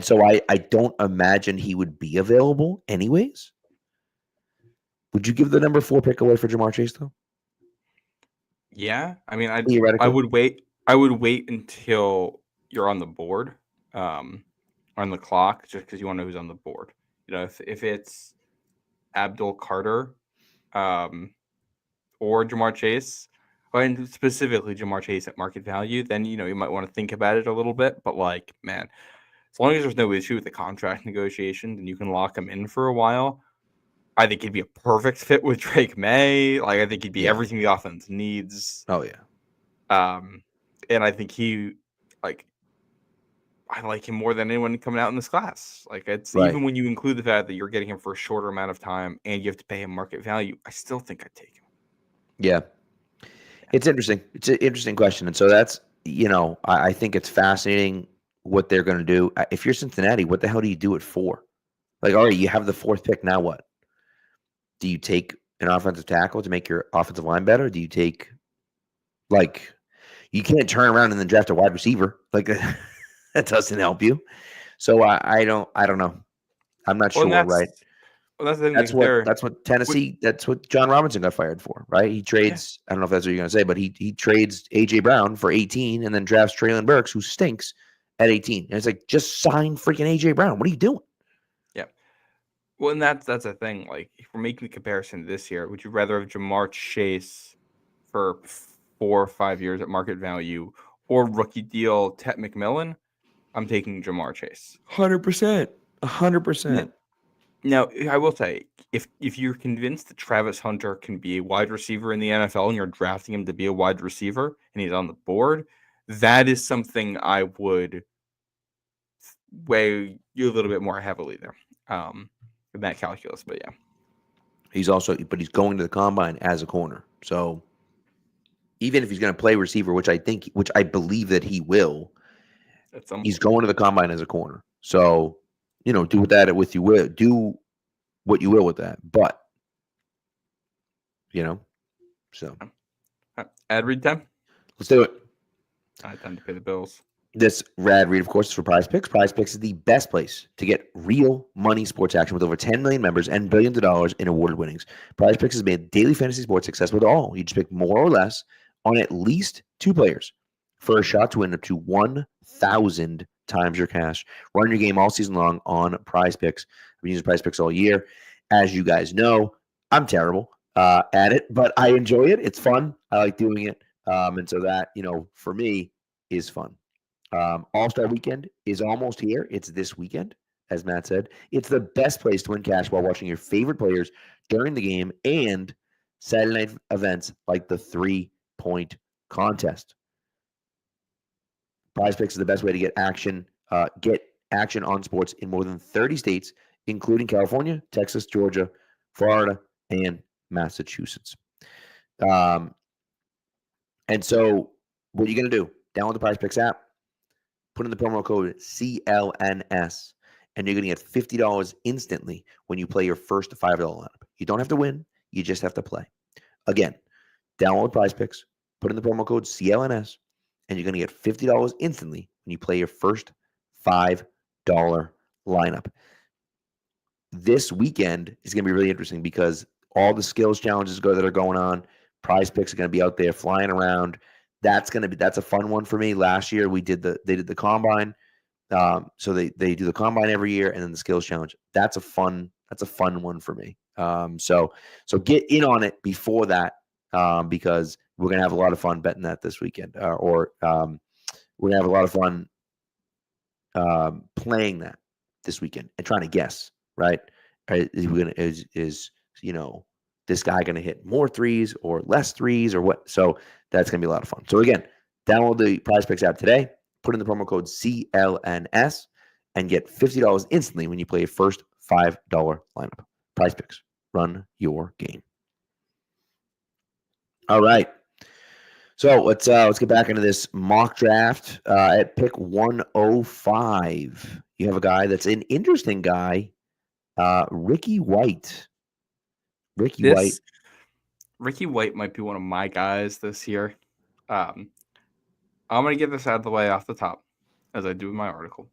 so I don't imagine he would be available anyways. Would you give the number 4 pick away for Ja'Marr Chase, though? Yeah. I mean, I Theoretically? would wait until you're on the board, on the clock, just because you want to know who's on the board. If it's Abdul Carter, or Ja'Marr Chase, and specifically Ja'Marr Chase at market value, then you might want to think about it a little bit. But like, man, as long as there's no issue with the contract negotiations and you can lock him in for a while, I think he'd be a perfect fit with Drake May. Like, I think he'd be Yeah. everything the offense needs. Oh yeah. And I think I like him more than anyone coming out in this class. Like, it's Right. even when you include the fact that you're getting him for a shorter amount of time and you have to pay him market value, I still think I'd take him. Yeah. It's interesting. It's an interesting question. And so that's, I think it's fascinating what they're going to do. If you're Cincinnati, what the hell do you do it for? Like, all right, you have the 4th pick. Now what? Do you take an offensive tackle to make your offensive line better? Do you take, like, you can't turn around and then draft a wide receiver. Like, that doesn't help you. So I don't know. I'm not sure, right? That's the thing. That's what Tennessee. That's what John Robinson got fired for, right? He trades. Yeah. I don't know if that's what you're going to say, but he trades AJ Brown for 18, and then drafts Treylon Burks, who stinks, at 18. And it's like, just sign freaking AJ Brown. What are you doing? Yeah. Well, and that's the thing. Like, if we're making the comparison to this year, would you rather have Jamar Chase for 4 or 5 years at market value, or rookie deal Tet McMillan? I'm taking Jamar Chase. 100%. 100%. Now, I will say, if you're convinced that Travis Hunter can be a wide receiver in the NFL and you're drafting him to be a wide receiver and he's on the board, that is something I would weigh you a little bit more heavily there in that calculus. But yeah. He's going to the combine as a corner. So even if he's going to play receiver, which I believe that he will, he's going to the combine as a corner. So, do with that with you will. Do what you will with that. But, so. Ad read time? Let's do it. Time to pay the bills. This rad read, of course, is for Prize Picks. Prize Picks is the best place to get real money sports action with over 10 million members and billions of dollars in awarded winnings. Prize Picks has made daily fantasy sports accessible to all. You just pick more or less on at least 2 players for a shot to win up to 1,000 times your cash. Run your game all season long on Prize Picks. I've been using Prize Picks all year. As you guys know, I'm terrible at it, but I enjoy it. It's fun. I like doing it. And so that, for me, is fun. All-Star Weekend is almost here. It's this weekend, as Matt said. It's the best place to win cash while watching your favorite players during the game and Saturday night events like the 3-point contest. Prize Picks is the best way to get action on sports in more than 30 states, including California, Texas, Georgia, Florida, and Massachusetts. And so what are you going to do? Download the Prize Picks app. Put in the promo code CLNS, and you're going to get $50 instantly when you play your first $5 lineup. You don't have to win. You just have to play. Again, download Prize Picks, put in the promo code CLNS, and you're going to get $50 instantly when you play your first $5 lineup. This weekend is going to be really interesting because all the skills challenges that are going on. Prize Picks are going to be out there flying around. That's a fun one for me. Last year they did the combine. So they do the combine every year and then the skills challenge. That's a fun one for me. So get in on it before that because we're gonna have a lot of fun betting that this weekend. We're gonna have a lot of fun playing that this weekend and trying to guess, right? Is this guy going to hit more threes or less threes or what? So that's going to be a lot of fun. So again, download the Prize Picks app today, put in the promo code CLNS, and get $50 instantly when you play your first $5 lineup. Prize Picks, run your game. All right. So let's get back into this mock draft. At pick 105, you have a guy that's an interesting guy, Ricky White. Ricky White might be one of my guys this year. I'm going to get this out of the way off the top, as I do in my article.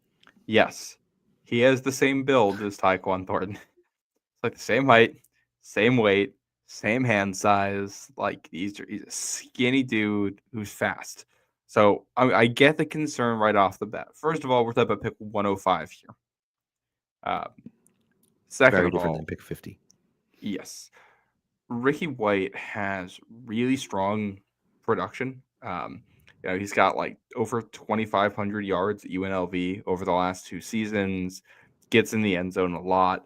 Yes, he has the same build as Tyquan Thornton. It's like the same height, same weight, same hand size. Like he's a skinny dude who's fast. So I get the concern right off the bat. First of all, we're talking about pick 105 here. Second Very of different all, than pick 50. Yes. Ricky White has really strong production. He's got like over 2,500 yards at UNLV over the last 2 seasons. Gets in the end zone a lot.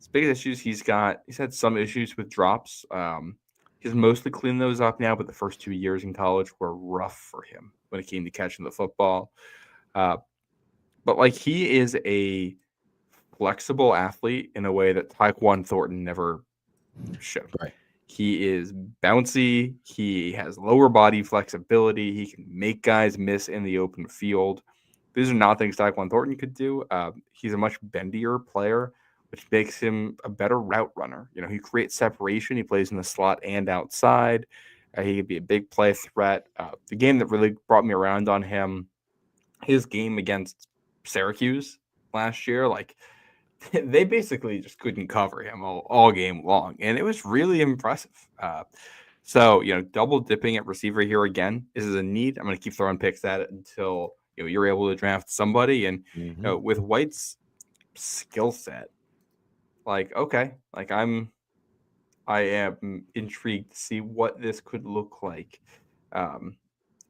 His biggest issues, he's had some issues with drops. He's mostly cleaned those up now, but the first 2 years in college were rough for him when it came to catching the football. But like, he is a flexible athlete in a way that Tyquan Thornton never showed. Right. He is bouncy. He has lower body flexibility. He can make guys miss in the open field. These are not things Tyquan Thornton could do. He's a much bendier player, which makes him a better route runner. You know, he creates separation. He plays in the slot and outside. He could be a big play threat. The game that really brought me around on him, his game against Syracuse last year, like, they basically just couldn't cover him all game long, and it was really impressive. So, you know, double dipping at receiver here again. This is a need. I'm going to keep throwing picks at it until, you know, you're able to draft somebody. And you know, with White's skill set, like, okay, like I am intrigued to see what this could look like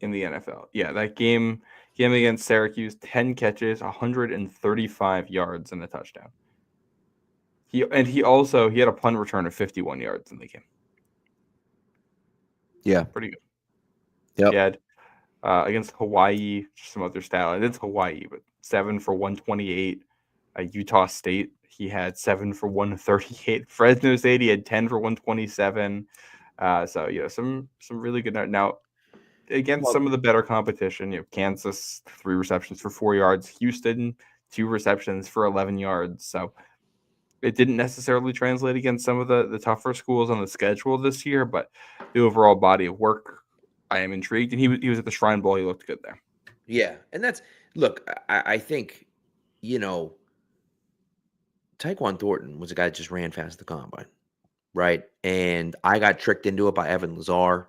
in the NFL. Yeah, that game against Syracuse, 10 catches, 135 yards, and a touchdown. He had a punt return of 51 yards in the game. Yeah. Pretty good. Yep. He had against Hawaii, some other style. And it's Hawaii, but 7 for 128. Utah State, he had 7 for 138. Fresno State, he had 10 for 127. So, you know, some really good. Now, against some of the better competition, you know, Kansas, 3 receptions for 4 yards. Houston, 2 receptions for 11 yards. So it didn't necessarily translate against some of the tougher schools on the schedule this year, but the overall body of work, I am intrigued. And he was at the Shrine Bowl. He looked good there. Yeah. And look, I think, you know, Tyquan Thornton was a guy that just ran fast at the combine, right? And I got tricked into it by Evan Lazar,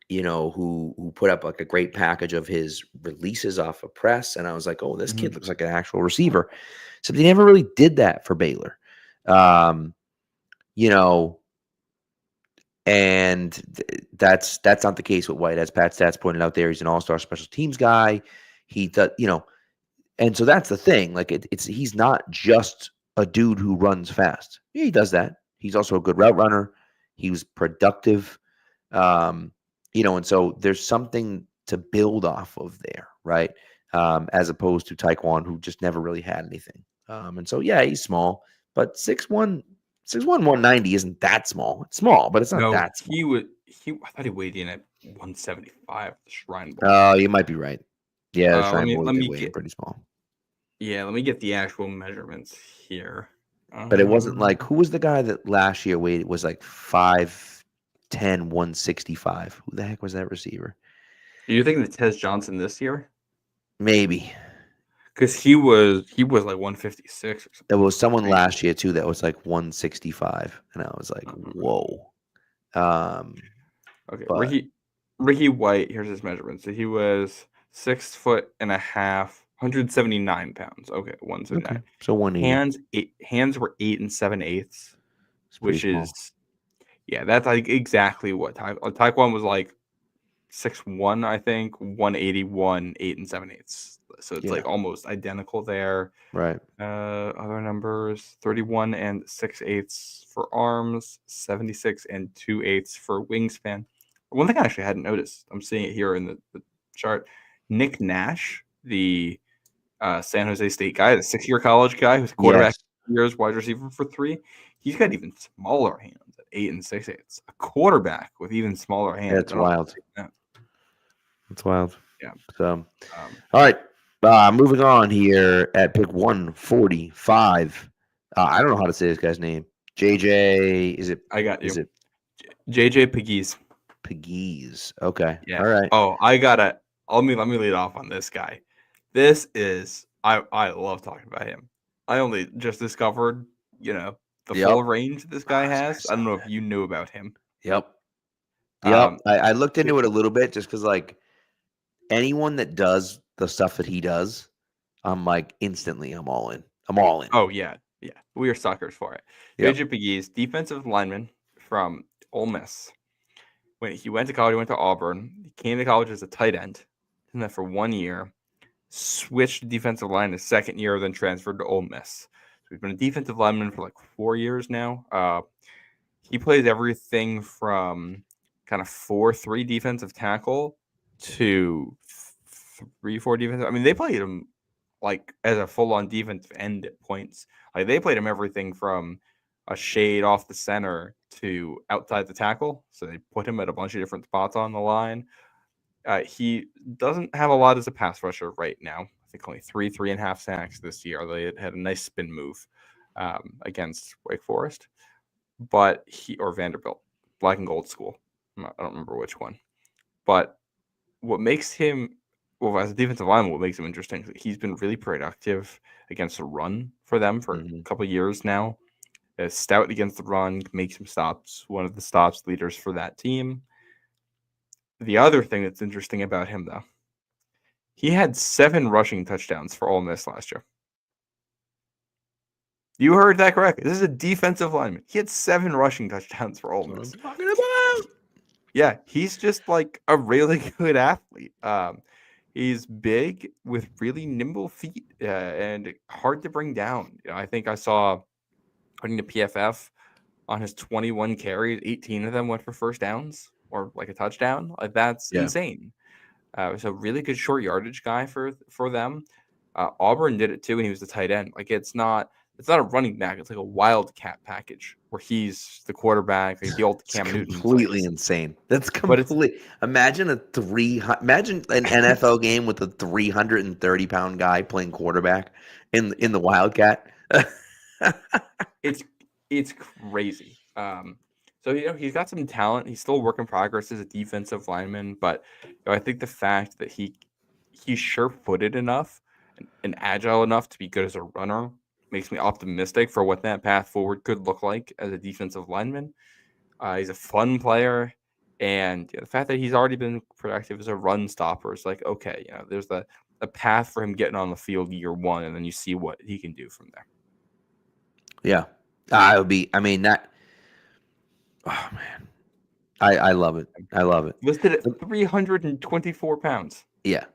you know, who put up like a great package of his releases off of press. And I was like, oh, this kid looks like an actual receiver. So they never really did that for Baylor, you know, and that's not the case with White. As Pat Stats pointed out there, he's an all-star special teams guy. He does, you know, and so that's the thing. Like he's not just a dude who runs fast. Yeah, he does that. He's also a good route runner. He was productive, you know, and so there's something to build off of there, right? As opposed to Tyquan, who just never really had anything. And so, yeah, he's small, but 6'1", 190 isn't that small. It's small, but it's not that small. I thought he weighed in at 175 the Shrine Bowl. Oh, you might be right. Yeah, the Shrine Bowl did weigh in pretty small. Yeah, let me get the actual measurements here. But it wasn't like, who was the guy that last year weighed, was like 5'10", 165? Who the heck was that receiver? Do you think that Tez Johnson this year? Maybe. Because he was like 156 or something. There was someone last year too that was like 165, and I was like, whoa. Okay, but Ricky White, here's his measurements. So he was 6'1.5", 179 pounds. Okay, 179. Okay. So 180. Hands were 8 7/8, which small. is, yeah, that's like exactly what Tyquan was like. 6'1", I think, 181, 8 7/8. So it's like almost identical there. Right. Other numbers: 31 6/8 for arms, 76 2/8 for wingspan. One thing I actually hadn't noticed, I'm seeing it here in the chart. Nick Nash, the San Jose State guy, the 6-year college guy who's quarterback, years wide receiver for 3. He's got even smaller hands at 8 6/8. A quarterback with even smaller hands. That's wild. That's wild. Yeah. So, all right. Moving on here at pick 145. I don't know how to say this guy's name. JJ, is it? I got you. Is it JJ Pegues? Pegues. Okay. Yeah. All right. Oh, let me lead off on this guy. This is I love talking about him. I only just discovered, you know, the full range this guy has. I don't know if you knew about him. Yep. I looked into it a little bit just because, like, anyone that does the stuff that he does, I'm like, instantly, I'm all in. Oh, yeah. Yeah. We are suckers for it. JJ Pegues, defensive lineman from Ole Miss. When he went to college, he went to Auburn. He came to college as a tight end. And then for 1 year, switched to defensive line his second year, then transferred to Ole Miss. he's been a defensive lineman for like 4 years now. He plays everything from kind of 4-3 defensive tackle to 3-4 defensive. I mean, they played him like as a full-on defensive end at points. Like they played him everything from a shade off the center to outside the tackle. So they put him at a bunch of different spots on the line. He doesn't have a lot as a pass rusher right now. I think only 3.5 sacks this year. They had a nice spin move against Wake Forest, but or Vanderbilt, black and gold school. I don't remember which one. But what makes him, well, as a defensive lineman, what makes him interesting is he's been really productive against the run for them for a couple of years now. Stout against the run, makes some stops, one of the stops leaders for that team. The other thing that's interesting about him, though, he had 7 rushing touchdowns for Ole Miss last year. You heard that correctly. This is a defensive lineman. He had 7 rushing touchdowns for Ole Miss. What I'm talking about. Yeah, he's just like a really good athlete. He's big with really nimble feet and hard to bring down. I think I saw, according to PFF, on his 21 carries, 18 of them went for first downs or like a touchdown. Like that's insane. So really good short yardage guy for them. Auburn did it too, and he was the tight end. Like it's not a running back. It's like a wildcat package where he's the quarterback, like the old Cam Newton. Completely insane. That's completely. Imagine an NFL game with a 330-pound guy playing quarterback in the wildcat. It's crazy. So he's got some talent. He's still a work in progress as a defensive lineman, but I think the fact that he's sure-footed enough and agile enough to be good as a runner makes me optimistic for what that path forward could look like as a defensive lineman. He's a fun player, and the fact that he's already been productive as a run stopper is like, okay, there's a path for him getting on the field year one, and then you see what he can do from there. Yeah, oh man, I love it. I love it. Listed at 324 pounds. Yeah.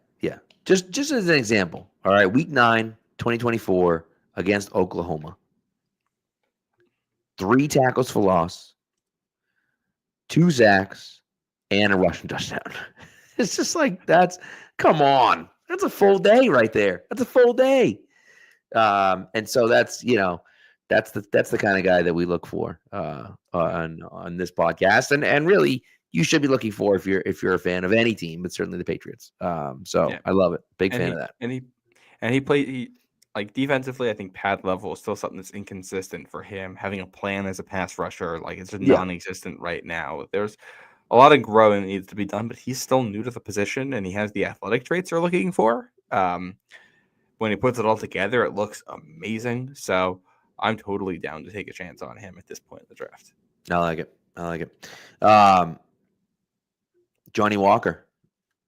Just as an example, all right, week 9, 2024 against Oklahoma. 3 tackles for loss, 2 sacks, and a rushing touchdown. It's just like come on. That's a full day right there. That's a full day. And so that's the kind of guy that we look for on this podcast, and really you should be looking for if you're a fan of any team, but certainly the Patriots. I love it. Big fan of that. And he played like defensively. I think pad level is still something that's inconsistent for him. Having a plan as a pass rusher, like it's just non-existent right now. There's a lot of growing that needs to be done, but he's still new to the position, and he has the athletic traits they're looking for. When he puts it all together, it looks amazing. So I'm totally down to take a chance on him at this point in the draft. I like it. Johnny Walker.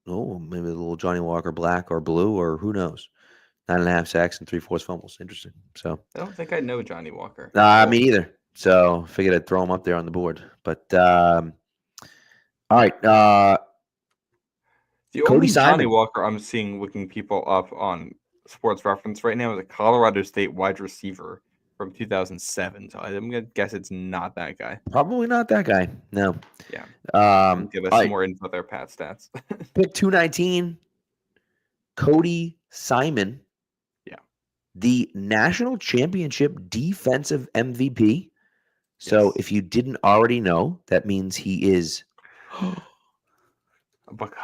Oh, maybe a little Johnny Walker black or blue, or who knows. 9.5 sacks and 3/4 fumbles. Interesting. So I don't think I know Johnny Walker. Me either. So figured I'd throw him up there on the board. But all right. The Cody only Simon. Johnny Walker I'm seeing looking people up on Sports Reference right now is a Colorado State wide receiver from 2007. So I'm going to guess it's not that guy. Probably not that guy. No. Yeah. Give us some more info there, Pat stats. Pick 219, Cody Simon. Yeah. The national championship defensive MVP. So if you didn't already know, that means he is a Buckeye.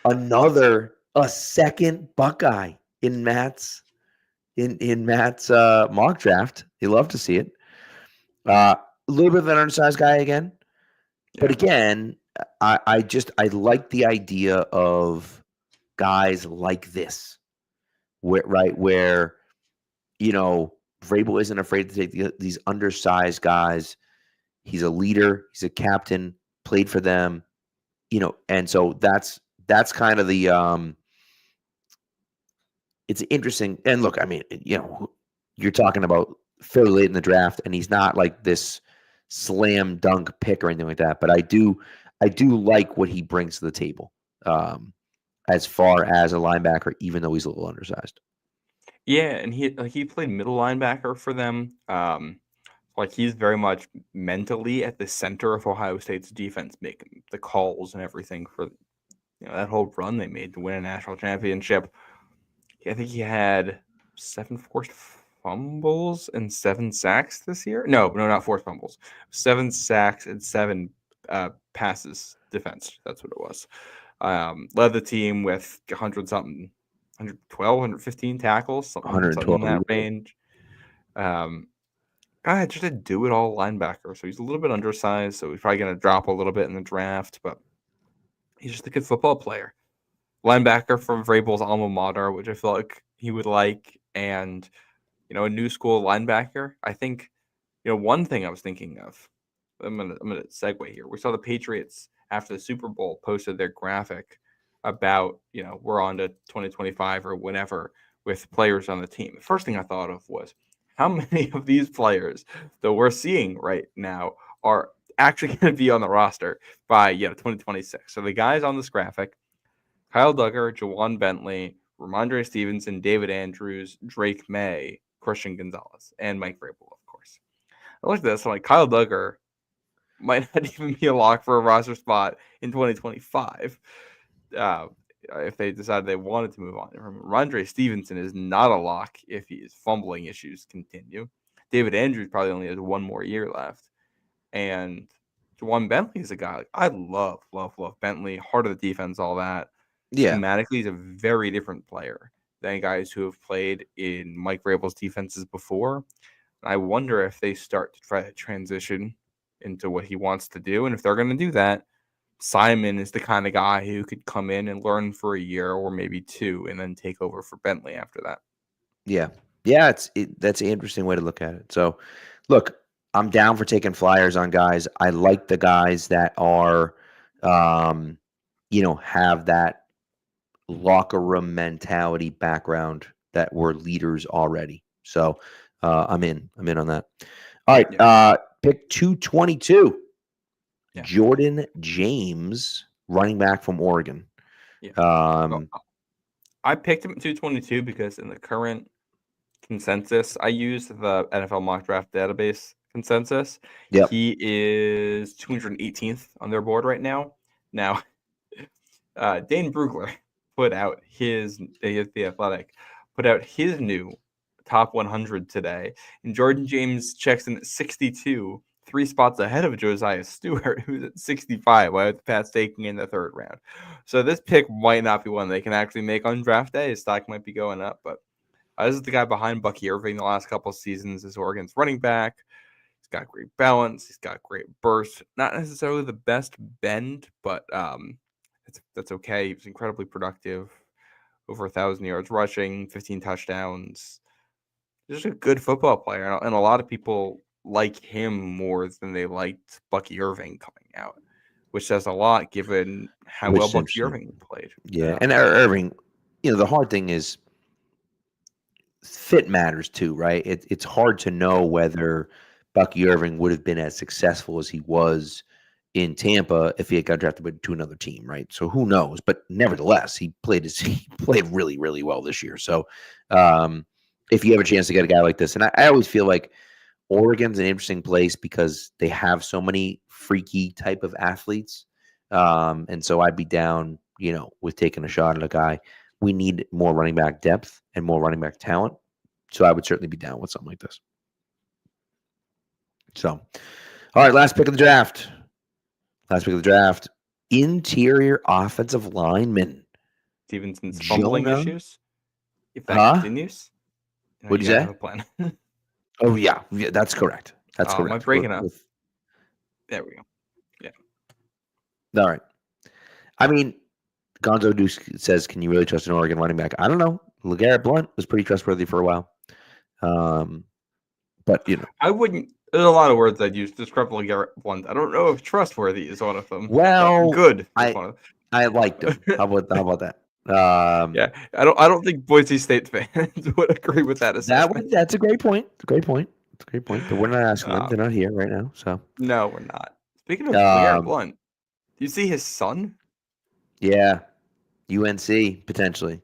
A second Buckeye in Matt's mock draft. He loved to see it. A little bit of an undersized guy again. Yeah. But again, I like the idea of guys like this, where Vrabel isn't afraid to take these undersized guys. He's a leader. He's a captain. Played for them, and so that's kind of the. It's interesting, and look, I mean, you're talking about fairly late in the draft, and he's not like this slam dunk pick or anything like that. But I do like what he brings to the table, as far as a linebacker, even though he's a little undersized. Yeah, and he played middle linebacker for them. He's very much mentally at the center of Ohio State's defense, making the calls and everything for that whole run they made to win a national championship. I think he had 7 forced fumbles and 7 sacks this year. No, not forced fumbles. 7 sacks and 7 passes defense. That's what it was. Led the team with 100-something, 112, 115 tackles, something in 112. that range. Just a do-it-all linebacker. So he's a little bit undersized, so he's probably going to drop a little bit in the draft, but he's just a good football player. Linebacker from Vrabel's alma mater, which I feel like he would like, and a new school linebacker. I think one thing I was thinking of. I'm gonna segue here. We saw the Patriots after the Super Bowl posted their graphic about we're on to 2025 or whenever with players on the team. The first thing I thought of was how many of these players that we're seeing right now are actually going to be on the roster by 2026. So the guys on this graphic: Kyle Duggar, Jawan Bentley, Ramondre Stevenson, David Andrews, Drake May, Christian Gonzalez, and Mike Vrabel, of course. I looked at this, I'm like, Kyle Duggar might not even be a lock for a roster spot in 2025 if they decided they wanted to move on. Ramondre Stevenson is not a lock if his fumbling issues continue. David Andrews probably only has 1 more year left. And Jawan Bentley is a guy I love Bentley, heart of the defense, all that. Yeah. Schematically, he's a very different player than guys who have played in Mike Vrabel's defenses before. I wonder if they start to try to transition into what he wants to do. And if they're going to do that, Simon is the kind of guy who could come in and learn for a year or maybe 2 and then take over for Bentley after that. Yeah. Yeah, that's an interesting way to look at it. So, look, I'm down for taking flyers on guys. I like the guys that are, have that locker room mentality background, that were leaders already. So, I'm in on that. All right. Yeah. Pick 222. Yeah. Jordan James, running back from Oregon. Yeah. I picked him at 222 because in the current consensus, I used the NFL mock draft database consensus. Yep. He is 218th on their board right now. Now, Dane Brugler put out The Athletic, put out his new top 100 today, and Jordan James checks in at 62, 3 spots ahead of Josiah Stewart, who's at 65, while the Pats taking in the 3rd round. So this pick might not be one they can actually make on draft day. His stock might be going up, but this is the guy behind Bucky Irving the last couple of seasons as Oregon's running back. He's got great balance. He's got great burst. Not necessarily the best bend, but that's okay. He was incredibly productive. Over 1,000 yards rushing, 15 touchdowns. Just a good football player. And a lot of people like him more than they liked Bucky Irving coming out, which says a lot given how well Bucky Irving played. Yeah. And Irving, the hard thing is fit matters too, right? It's hard to know whether Bucky Irving would have been as successful as he was in Tampa if he had got drafted to another team, right? So who knows? But nevertheless, he played really, really well this year. So if you have a chance to get a guy like this, and I always feel like Oregon's an interesting place because they have so many freaky type of athletes. And so I'd be down, with taking a shot at a guy. We need more running back depth and more running back talent. So I would certainly be down with something like this. So, all right, last pick of the draft. Interior offensive lineman. Stevenson's fumbling issues. If that continues, what'd you say? Have a plan. Oh yeah, that's correct. That's correct. Am I breaking up? There we go. Yeah. All right. I mean, Gonzo Deuce says, "Can you really trust an Oregon running back?" I don't know. LeGarrette Blount was pretty trustworthy for a while, but I wouldn't. There's a lot of words I'd use to describe LeGarrette Blount. I don't know if trustworthy is one of them. Well, good. I liked him. How about that? Yeah, I don't think Boise State fans would agree with that assessment. That's a great point. It's a great point. But we're not asking them. They're not here right now. So no, we're not. Speaking of LeGarrette Blount, do you see his son? Yeah, UNC potentially.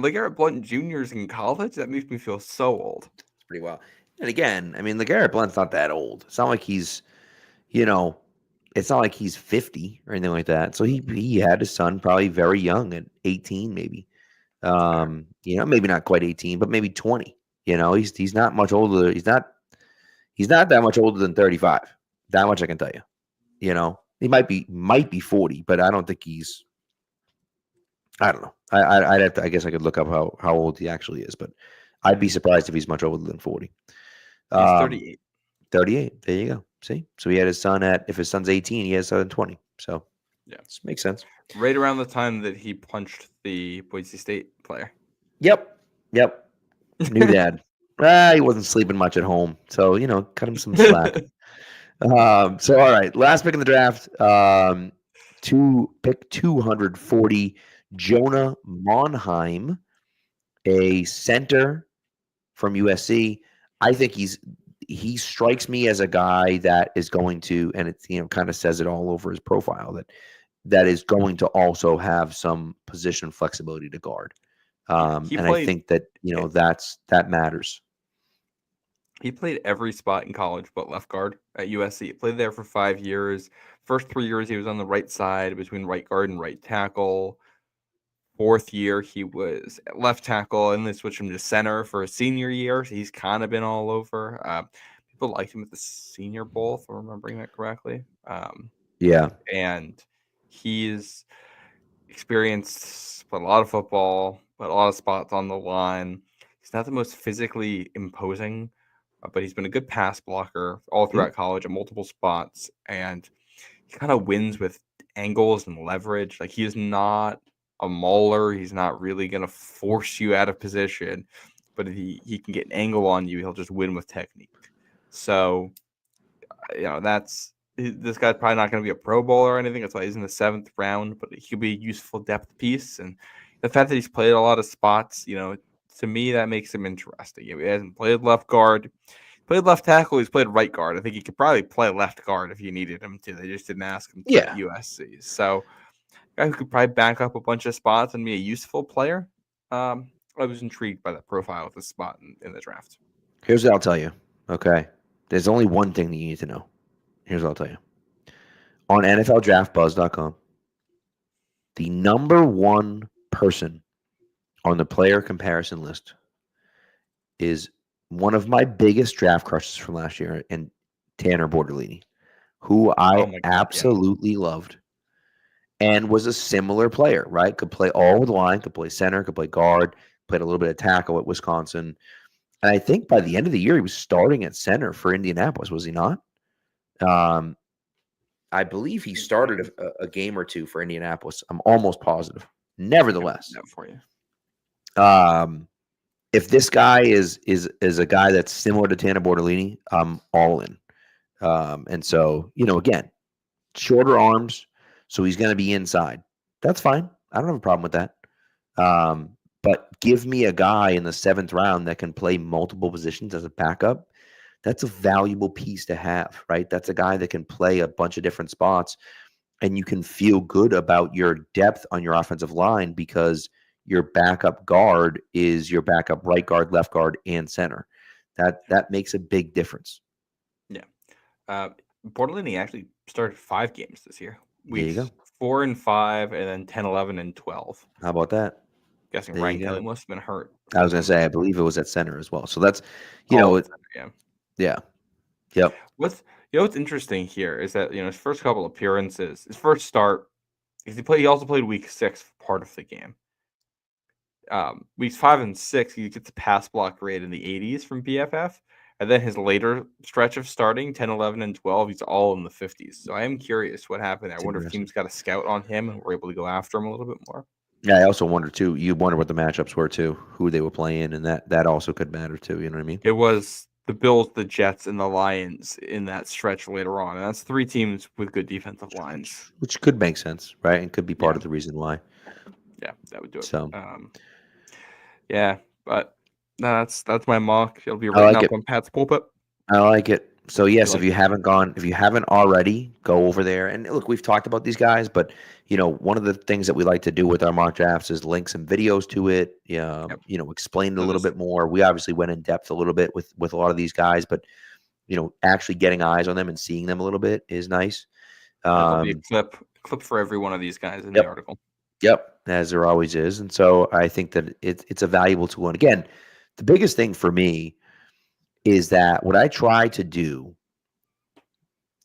LeGarrette Blount Jr.'s in college? That makes me feel so old. It's pretty well. And again, I mean, LeGarrette Blount's not that old. It's not like he's, you know, it's not like he's 50 or anything like that. So he had his son probably very young at 18, maybe. Maybe not quite 18, but maybe 20. He's not much older. He's not that much older than 35. That much I can tell you. He might be 40, but I don't think he's. I don't know. I'd have to. I guess I could look up how old he actually is, but I'd be surprised if he's much older than 40. He's 38. 38. There you go. See, so he had his son if his son's 18, he has son 20. So yeah, this makes sense. Right around the time that he punched the Boise State player. Yep. New dad. He wasn't sleeping much at home, so cut him some slack. So all right, last pick in the draft. Pick 240, Jonah Monheim, a center from USC. I think he strikes me as a guy that is going to, and it's kind of says it all over his profile that is going to also have some position flexibility to guard. I think that that matters. He played every spot in college but left guard at USC. He played there for 5 years. First 3 years he was on the right side between right guard and right tackle. Fourth year he was at left tackle, and they switched him to center for a senior year. So he's kind of been all over. People liked him at the Senior Bowl, if I'm remembering that correctly. Yeah. And he's experienced, played a lot of football, played a lot of spots on the line. He's not the most physically imposing, but he's been a good pass blocker all throughout college at multiple spots. And he kind of wins with angles and leverage. Like, he is not a mauler. He's not really going to force you out of position, but if he can get an angle on you, he'll just win with technique. So, this guy's probably not going to be a Pro Bowler or anything. That's why he's in the 7th round, but he could be a useful depth piece. And the fact that he's played a lot of spots, to me, that makes him interesting. He hasn't played left guard, played left tackle. He's played right guard. I think he could probably play left guard if you needed him to. They just didn't ask him to at USC. So, a guy who could probably back up a bunch of spots and be a useful player. I was intrigued by that profile of the spot in the draft. Here's what I'll tell you. Okay. There's only one thing that you need to know. Here's what I'll tell you. On NFLDraftBuzz.com, the number one person on the player comparison list is one of my biggest draft crushes from last year, and Tanner Bortolini, who I absolutely loved and was a similar player, right? Could play all over the line, could play center, could play guard, played a little bit of tackle at Wisconsin. And I think by the end of the year, he was starting at center for Indianapolis, was he not? I believe he started a game or two for Indianapolis. I'm almost positive. Nevertheless, for you. If this guy is a guy that's similar to Tanner Bortolini, I'm all in. And so, again, shorter arms, so he's going to be inside. That's fine. I don't have a problem with that. But give me a guy in the 7th round that can play multiple positions as a backup. That's a valuable piece to have, right? That's a guy that can play a bunch of different spots, and you can feel good about your depth on your offensive line because your backup guard is your backup right guard, left guard, and center. That makes a big difference. Yeah. Bortolini actually started 5 games this year. There you go. 4 and 5, and then 10, 11, and 12. How about that? Guessing Ryan Kelly must have been hurt. I was going to say, I believe it was at center as well. So that's, yeah. Yep. What's interesting here is that, his first couple appearances, his first start, he also played week 6 for part of the game. Weeks 5 and 6, he gets a pass block rate in the 80s from BFF. And then his later stretch of starting, 10, 11, and 12, he's all in the 50s. So I am curious what happened there. I wonder if teams got a scout on him and were able to go after him a little bit more. Yeah, I also wonder, too. You wonder what the matchups were, too, who they were playing, and that also could matter, too. You know what I mean? It was the Bills, the Jets, and the Lions in that stretch later on. And that's 3 teams with good defensive lines. Which could make sense, right? And could be part of the reason why. Yeah, that would do it. So, but that's my mock. It'll be written up on Pat's pulpit. I like it. So yes, like if you haven't already, go over there. And look, we've talked about these guys, but one of the things that we like to do with our mock drafts is link some videos to it. Yep. Explain it a So little bit more. We obviously went in depth a little bit with a lot of these guys, but actually getting eyes on them and seeing them a little bit is nice. there'll be a clip for every one of these guys in the Yep. article. Yep, as there always is. And so I think that it's a valuable tool. And again, the biggest thing for me is that what I try to do,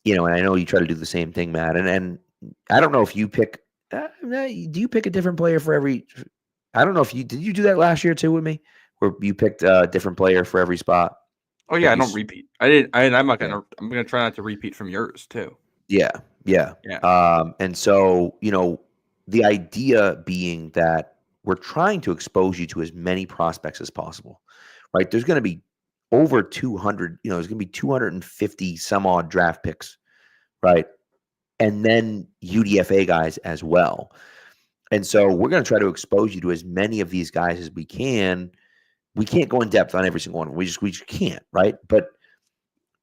and I know you try to do the same thing, Matt, and I don't know if you pick, do you pick a different player for every, I don't know if did you do that last year too with me, where you picked a different player for every spot? Oh yeah, I don't repeat. I didn't. I'm not Yeah. gonna. I'm gonna try not to repeat from yours too. Yeah. And so the idea being that we're trying to expose you to as many prospects as possible, right? There's going to be over 200. There's going to be 250 some odd draft picks, right? And then UDFA guys as well. And so we're going to try to expose you to as many of these guys as we can. We can't go in depth on every single one. We just can't, right? But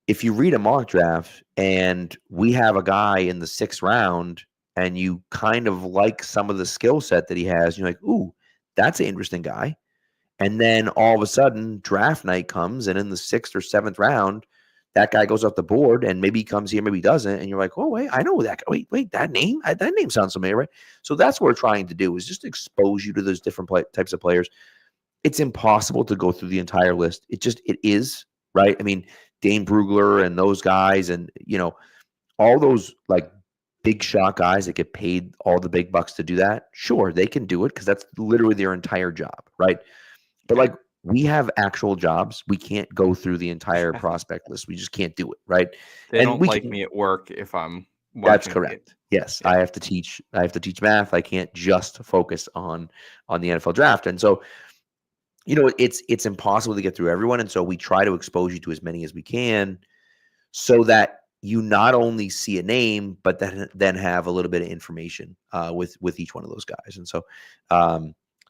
if you read a mock draft and we have a guy in the 6th round and you kind of like some of the skill set that he has, you're like, ooh, that's an interesting guy. And then all of a sudden draft night comes and in the 6th or 7th round, that guy goes off the board and maybe he comes here, maybe he doesn't. And you're like, oh, wait, I know that guy. Wait, that name sounds familiar, right? So that's what we're trying to do is just expose you to those different types of players. It's impossible to go through the entire list. It is, right? I mean, Dane Brugler and those guys and, all those like big shot guys that get paid all the big bucks to do that. Sure, they can do it because that's literally their entire job, right? But like we have actual jobs. We can't go through the entire prospect list. We just can't do it, right? They don't like me at work if I'm watching. That's correct. Yes, yeah. I have to teach math. I can't just focus on the NFL draft. And so, it's impossible to get through everyone. And so we try to expose you to as many as we can so that you not only see a name, but then have a little bit of information with each one of those guys. And so,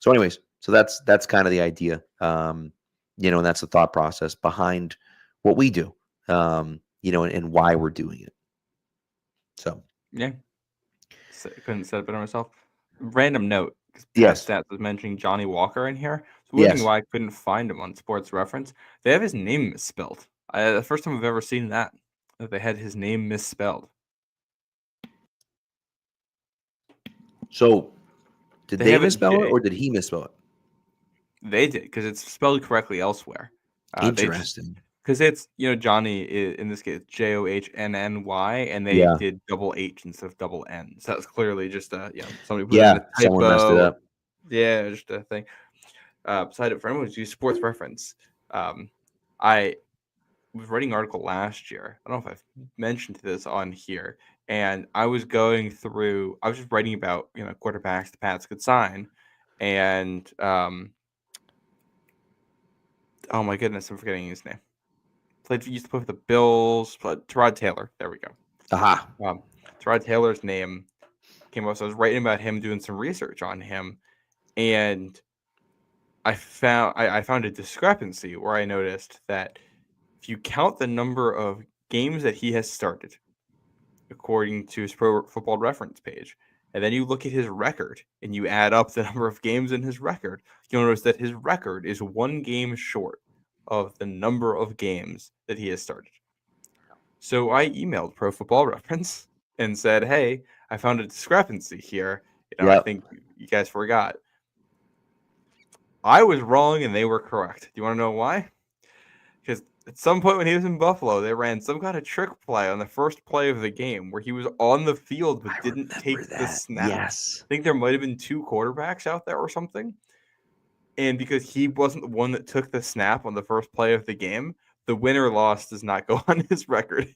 anyways, so that's kind of the idea, and that's the thought process behind what we do, and why we're doing it. So yeah, couldn't say it better myself. Random note. Yes. Stats was mentioning Johnny Walker in here. So wondering why I couldn't find him on Sports Reference. They have his name misspelled. The first time I've ever seen that they had his name misspelled. So did they misspell it or did he misspell it? They did because it's spelled correctly elsewhere. Interesting. Because it's Johnny in this case Johnnny and they did double H instead of double N. So that's clearly just somebody put in a typo. Someone messed it up. Yeah, just a thing. Beside it, for anyone who's used Sports Reference, I was writing an article last year. I don't know if I've mentioned this on here, and I was going through. I was just writing about quarterbacks the Pats could sign, and oh my goodness, I'm forgetting his name. Used to play for the Bills. Tyrod Taylor. There we go. Aha. Tyrod Taylor's name came up. So I was writing about him, doing some research on him, and I found a discrepancy where I noticed that if you count the number of games that he has started, according to his Pro Football Reference page, and then you look at his record and you add up the number of games in his record, you'll notice that his record is 1 game short of the number of games that he has started. So I emailed Pro Football Reference and said, hey, I found a discrepancy here. I think you guys forgot. I was wrong and they were correct. Do you want to know why? Because at some point when he was in Buffalo, they ran some kind of trick play on the first play of the game where he was on the field but didn't take the snap. Yes. I think there might have been 2 quarterbacks out there or something. And because he wasn't the one that took the snap on the first play of the game, the win or loss does not go on his record.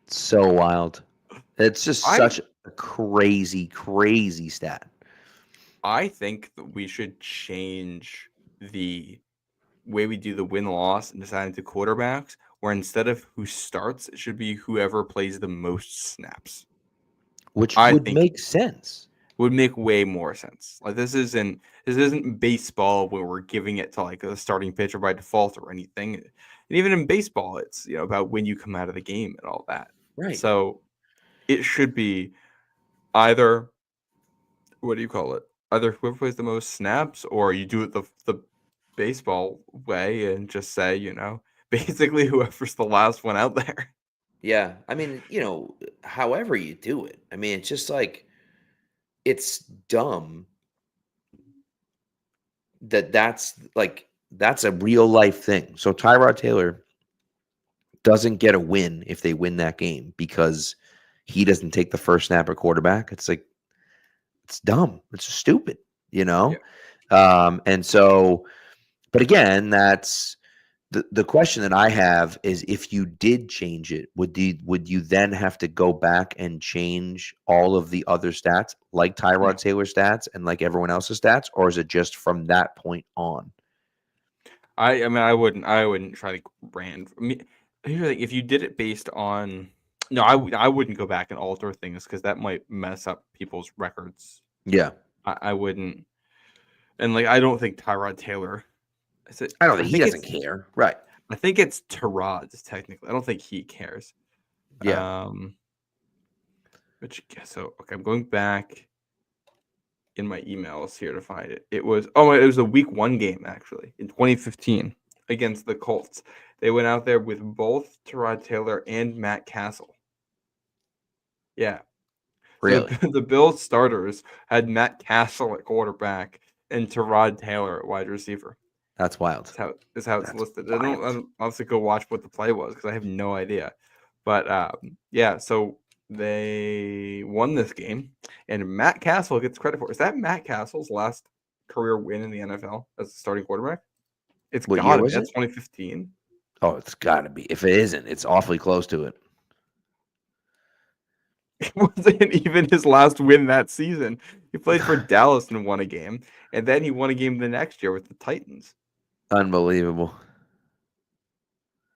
So wild. It's just such a crazy, crazy stat. I think that we should change the way we do the win-loss and decide into quarterbacks, where instead of who starts, it should be whoever plays the most snaps. Which would make sense. would make way more sense. Like this isn't baseball where we're giving it to like a starting pitcher by default or anything. And even in baseball, it's about when you come out of the game and all that. Right. So it should be either, what do you call it? Either whoever plays the most snaps, or you do it the baseball way and just say, basically whoever's the last one out there. Yeah. I mean, however you do it. I mean, it's just like, it's dumb that's a real life thing. So Tyrod Taylor doesn't get a win if they win that game because he doesn't take the first snap at quarterback. It's like, it's dumb. It's stupid, Yeah. And so, but again, that's the question that I have is, if you did change it, would you then have to go back and change all of the other stats, like Tyrod Taylor's stats and like everyone else's stats, or is it just from that point on? I mean, I wouldn't try to brand. I mean, here's the thing, if you did it based on, no, I wouldn't go back and alter things because that might mess up people's records. Yeah, I wouldn't, and like I don't think Tyrod Taylor. I don't think he doesn't care, right? I think it's Tyrod's technically. I don't think he cares. Yeah. So okay, I'm going back in my emails here to find it. It was a week 1 game actually in 2015 against the Colts. They went out there with both Tyrod Taylor and Matt Castle. Yeah. Really? So the Bills starters had Matt Castle at quarterback and Tyrod Taylor at wide receiver. That's wild. That's how it's listed. I don't obviously go watch what the play was because I have no idea. But yeah, so they won this game, and Matt Castle gets credit for it. Is that Matt Castle's last career win in the NFL as a starting quarterback? It's What got year to be. was That's it? 2015. Oh, it's got to be. If it isn't, it's awfully close to it. It wasn't even his last win that season. He played for Dallas and won a game, and then he won a game the next year with the Titans. Unbelievable.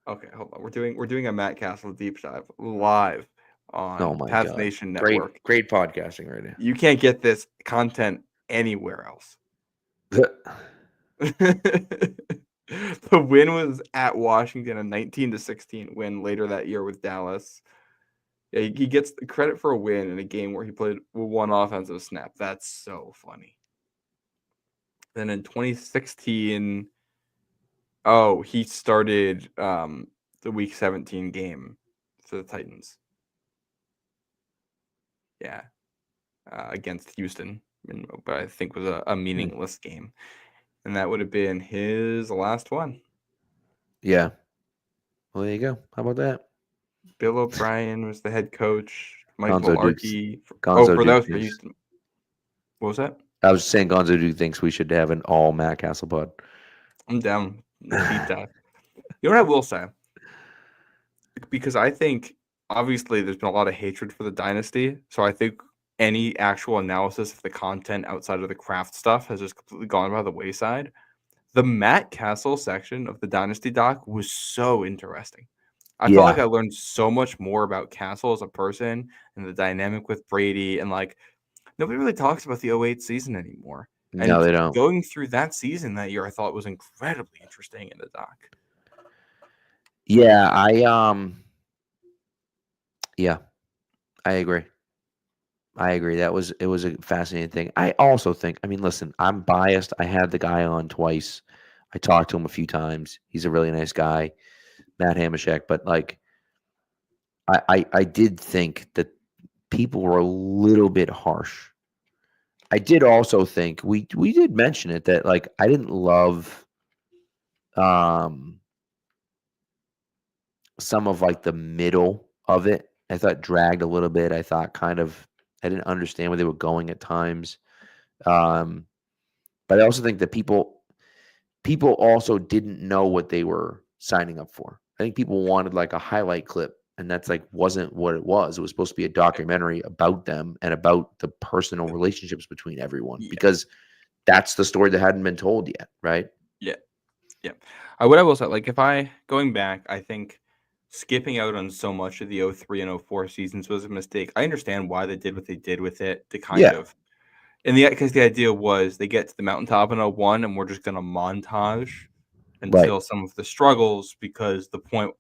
Okay, hold on. We're doing a Matt Castle deep dive live on Pats Nation Network. Great podcasting right now. You can't get this content anywhere else. The win was at Washington, a 19-16 win later that year with Dallas. Yeah, he gets the credit for a win in a game where he played one offensive snap. That's so funny. Then in 2016, he started the Week 17 game for the Titans. Yeah, against Houston, but I think was a meaningless game. And that would have been his last one. Yeah. Well, there you go. How about that? Bill O'Brien was the head coach. Mike Gonzo Mularkey. Gonzo that was for Houston. What was that? I was saying Gonzo Duke thinks we should have an all Matt Castle pod. I'm down. Deep dive. You know what I will say? Because I think, obviously, there's been a lot of hatred for the dynasty. So I think any actual analysis of the content outside of the craft stuff has just completely gone by the wayside. The Matt Castle section of the Dynasty doc was so interesting. I felt like I learned so much more about Castle as a person and the dynamic with Brady. And like, nobody really talks about the 08 season anymore. No, and they don't. Going through that season that year, I thought was incredibly interesting in the doc. Yeah, I agree. It was a fascinating thing. I also think, I mean, listen, I'm biased. I had the guy on twice. I talked to him a few times. He's a really nice guy, Matt Hamashek. But like, I did think that people were a little bit harsh. I did also think we did mention it that like I didn't love some of like the middle of it. I thought dragged a little bit. I thought I didn't understand where they were going at times. But I also think that people also didn't know what they were signing up for. I think people wanted like a highlight clip, and that's like wasn't what it was. It was supposed to be a documentary about them and about the personal relationships between everyone, because that's the story that hadn't been told yet, right? Yeah. What I will say, like, going back, I think skipping out on so much of the 03 and 04 seasons was a mistake. I understand why they did what they did with it to kind of And because the idea was they get to the mountaintop in 01 and we're just going to montage until some of the struggles, because the point,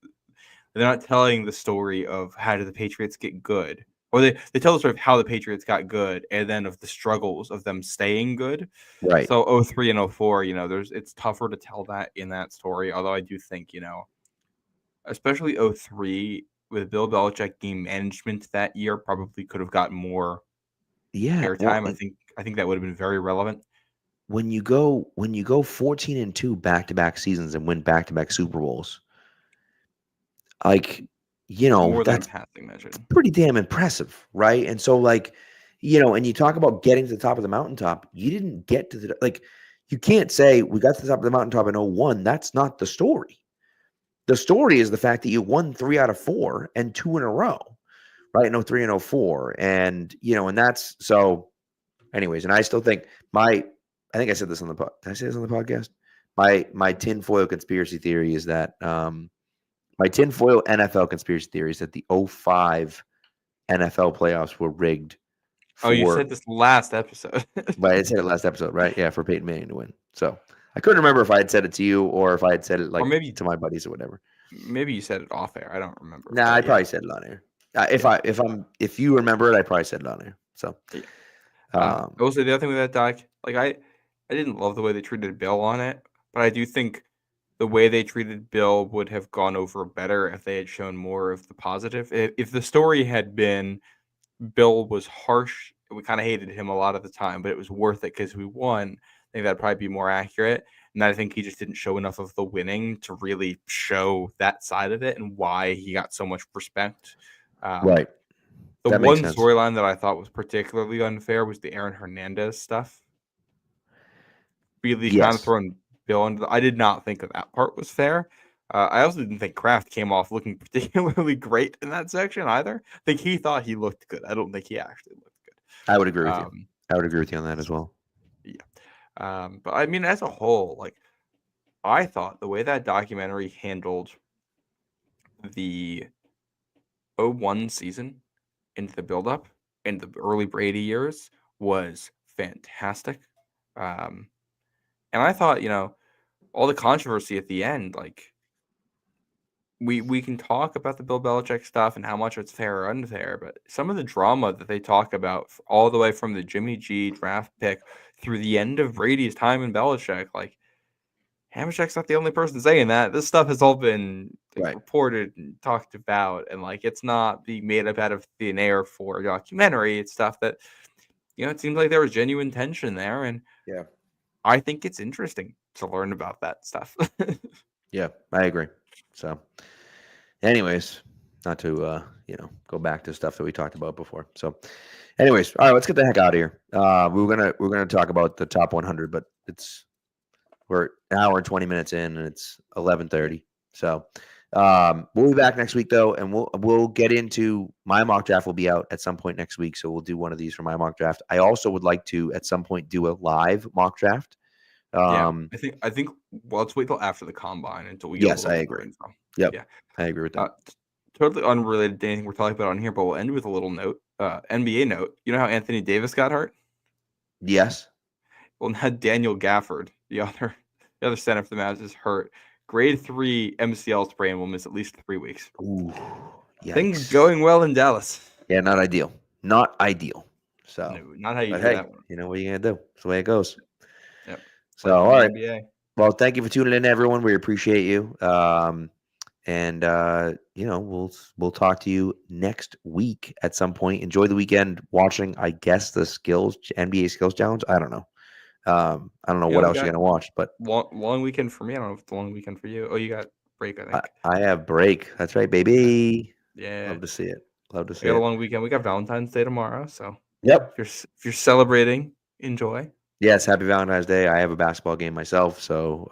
they're not telling the story of how did the Patriots get good, or they tell the story of how the Patriots got good and then of the struggles of them staying good. Right. So 03 and 04, it's tougher to tell that in that story. Although I do think, especially 03 with Bill Belichick game management that year probably could have gotten more airtime. I think that would have been very relevant. When you go 14-2 back-to-back seasons and win back-to-back Super Bowls, like, More than that's a passing measure. pretty damn impressive, right? And so, like, and you talk about getting to the top of the mountaintop, you didn't get to you can't say we got to the top of the mountaintop in 01. That's not the story. The story is the fact that you won 3 out of 4 and 2 in a row, right? In 03 and 04. And, and that's so anyways. And I still think I think I said this on the did I say this on the podcast? My tinfoil conspiracy theory is that, my tinfoil NFL conspiracy theory is that the 05 NFL playoffs were rigged. You said this last episode. But I said it last episode, right? Yeah, for Peyton Manning to win. So I couldn't remember if I had said it to you or if I had said it or maybe to my buddies or whatever. Maybe you said it off air. I don't remember. Nah, I probably said it on air. If you remember it, I probably said it on air. So also the other thing with that doc, I didn't love the way they treated Bill on it, but I do think the way they treated Bill would have gone over better if they had shown more of the positive. If the story had been Bill was harsh, we kind of hated him a lot of the time, but it was worth it because we won, I think that'd probably be more accurate. And I think he just didn't show enough of the winning to really show that side of it and why he got so much respect. Right. The one storyline that I thought was particularly unfair was the Aaron Hernandez stuff. Really kind of throwing Bill into I did not think that part was fair. I also didn't think Kraft came off looking particularly great in that section either. I think he thought he looked good. I don't think he actually looked good. I would agree with you. I would agree with you on that as well. Yeah. But I mean, as a whole, I thought the way that documentary handled the 01 season into the buildup and the early Brady years was fantastic. And I thought, all the controversy at the end, we can talk about the Bill Belichick stuff and how much it's fair or unfair, but some of the drama that they talk about all the way from the Jimmy G draft pick through the end of Brady's time in Belichick, Hamashek's not the only person saying that. This stuff has all been reported and talked about, and it's not being made up out of thin air for a documentary. It's stuff that, it seems like there was genuine tension there, and I think it's interesting to learn about that stuff. Yeah, I agree. So, anyways, not to go back to stuff that we talked about before. So, anyways, all right, let's get the heck out of here. We're gonna talk about the top 100, but we're an hour and 20 minutes in, and it's 11:30. So, we'll be back next week though, and we'll get into my mock draft. Will be out at some point next week, so we'll do one of these for my mock draft. I also would like to at some point do a live mock draft. I think let's wait till after the combine until we get yes, I agree. Yep. Yeah, I agree with that. Totally unrelated to anything we're talking about on here, but we'll end with a little note. NBA note. You know how Anthony Davis got hurt? Yes. Well, now Daniel Gafford, the other center for the Mavs, is hurt. Grade 3 MCL sprain, will miss at least 3 weeks. Ooh, yikes. Things going well in Dallas. Yeah, not ideal. Not ideal. So no, not how you do that one. You know what you're gonna do. It's the way it goes. Yep. So all right. NBA. Well, thank you for tuning in, everyone. We appreciate you. And we'll talk to you next week at some point. Enjoy the weekend watching, I guess, the NBA Skills Challenge. I don't know. I don't know what else you're gonna watch, but long weekend for me. I don't know if it's a long weekend for you. Oh, you got break, I think. I have break. That's right, baby. Yeah. Love to see it. Love to see it. We got a long weekend. We got Valentine's Day tomorrow, so yep. If you're celebrating, enjoy. Yes, happy Valentine's Day. I have a basketball game myself, so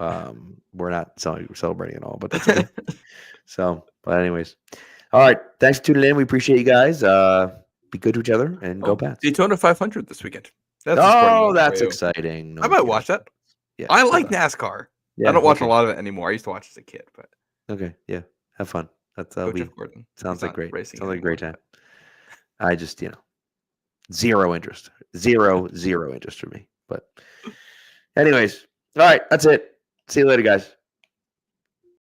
we're not celebrating at all, but that's okay. So, but anyways. All right. Thanks for tuning in. We appreciate you guys. Be good to each other and go Pats. Daytona 500 this weekend. That's exciting. No, I might watch that. Yeah, I like NASCAR. Yeah, I don't watch a lot of it anymore. I used to watch as a kid, but okay, yeah, have fun. That's Coach of Gordon. Sounds like great. Sounds like a great time. I just Zero interest. Zero interest for me. But anyways, all right, that's it. See you later, guys.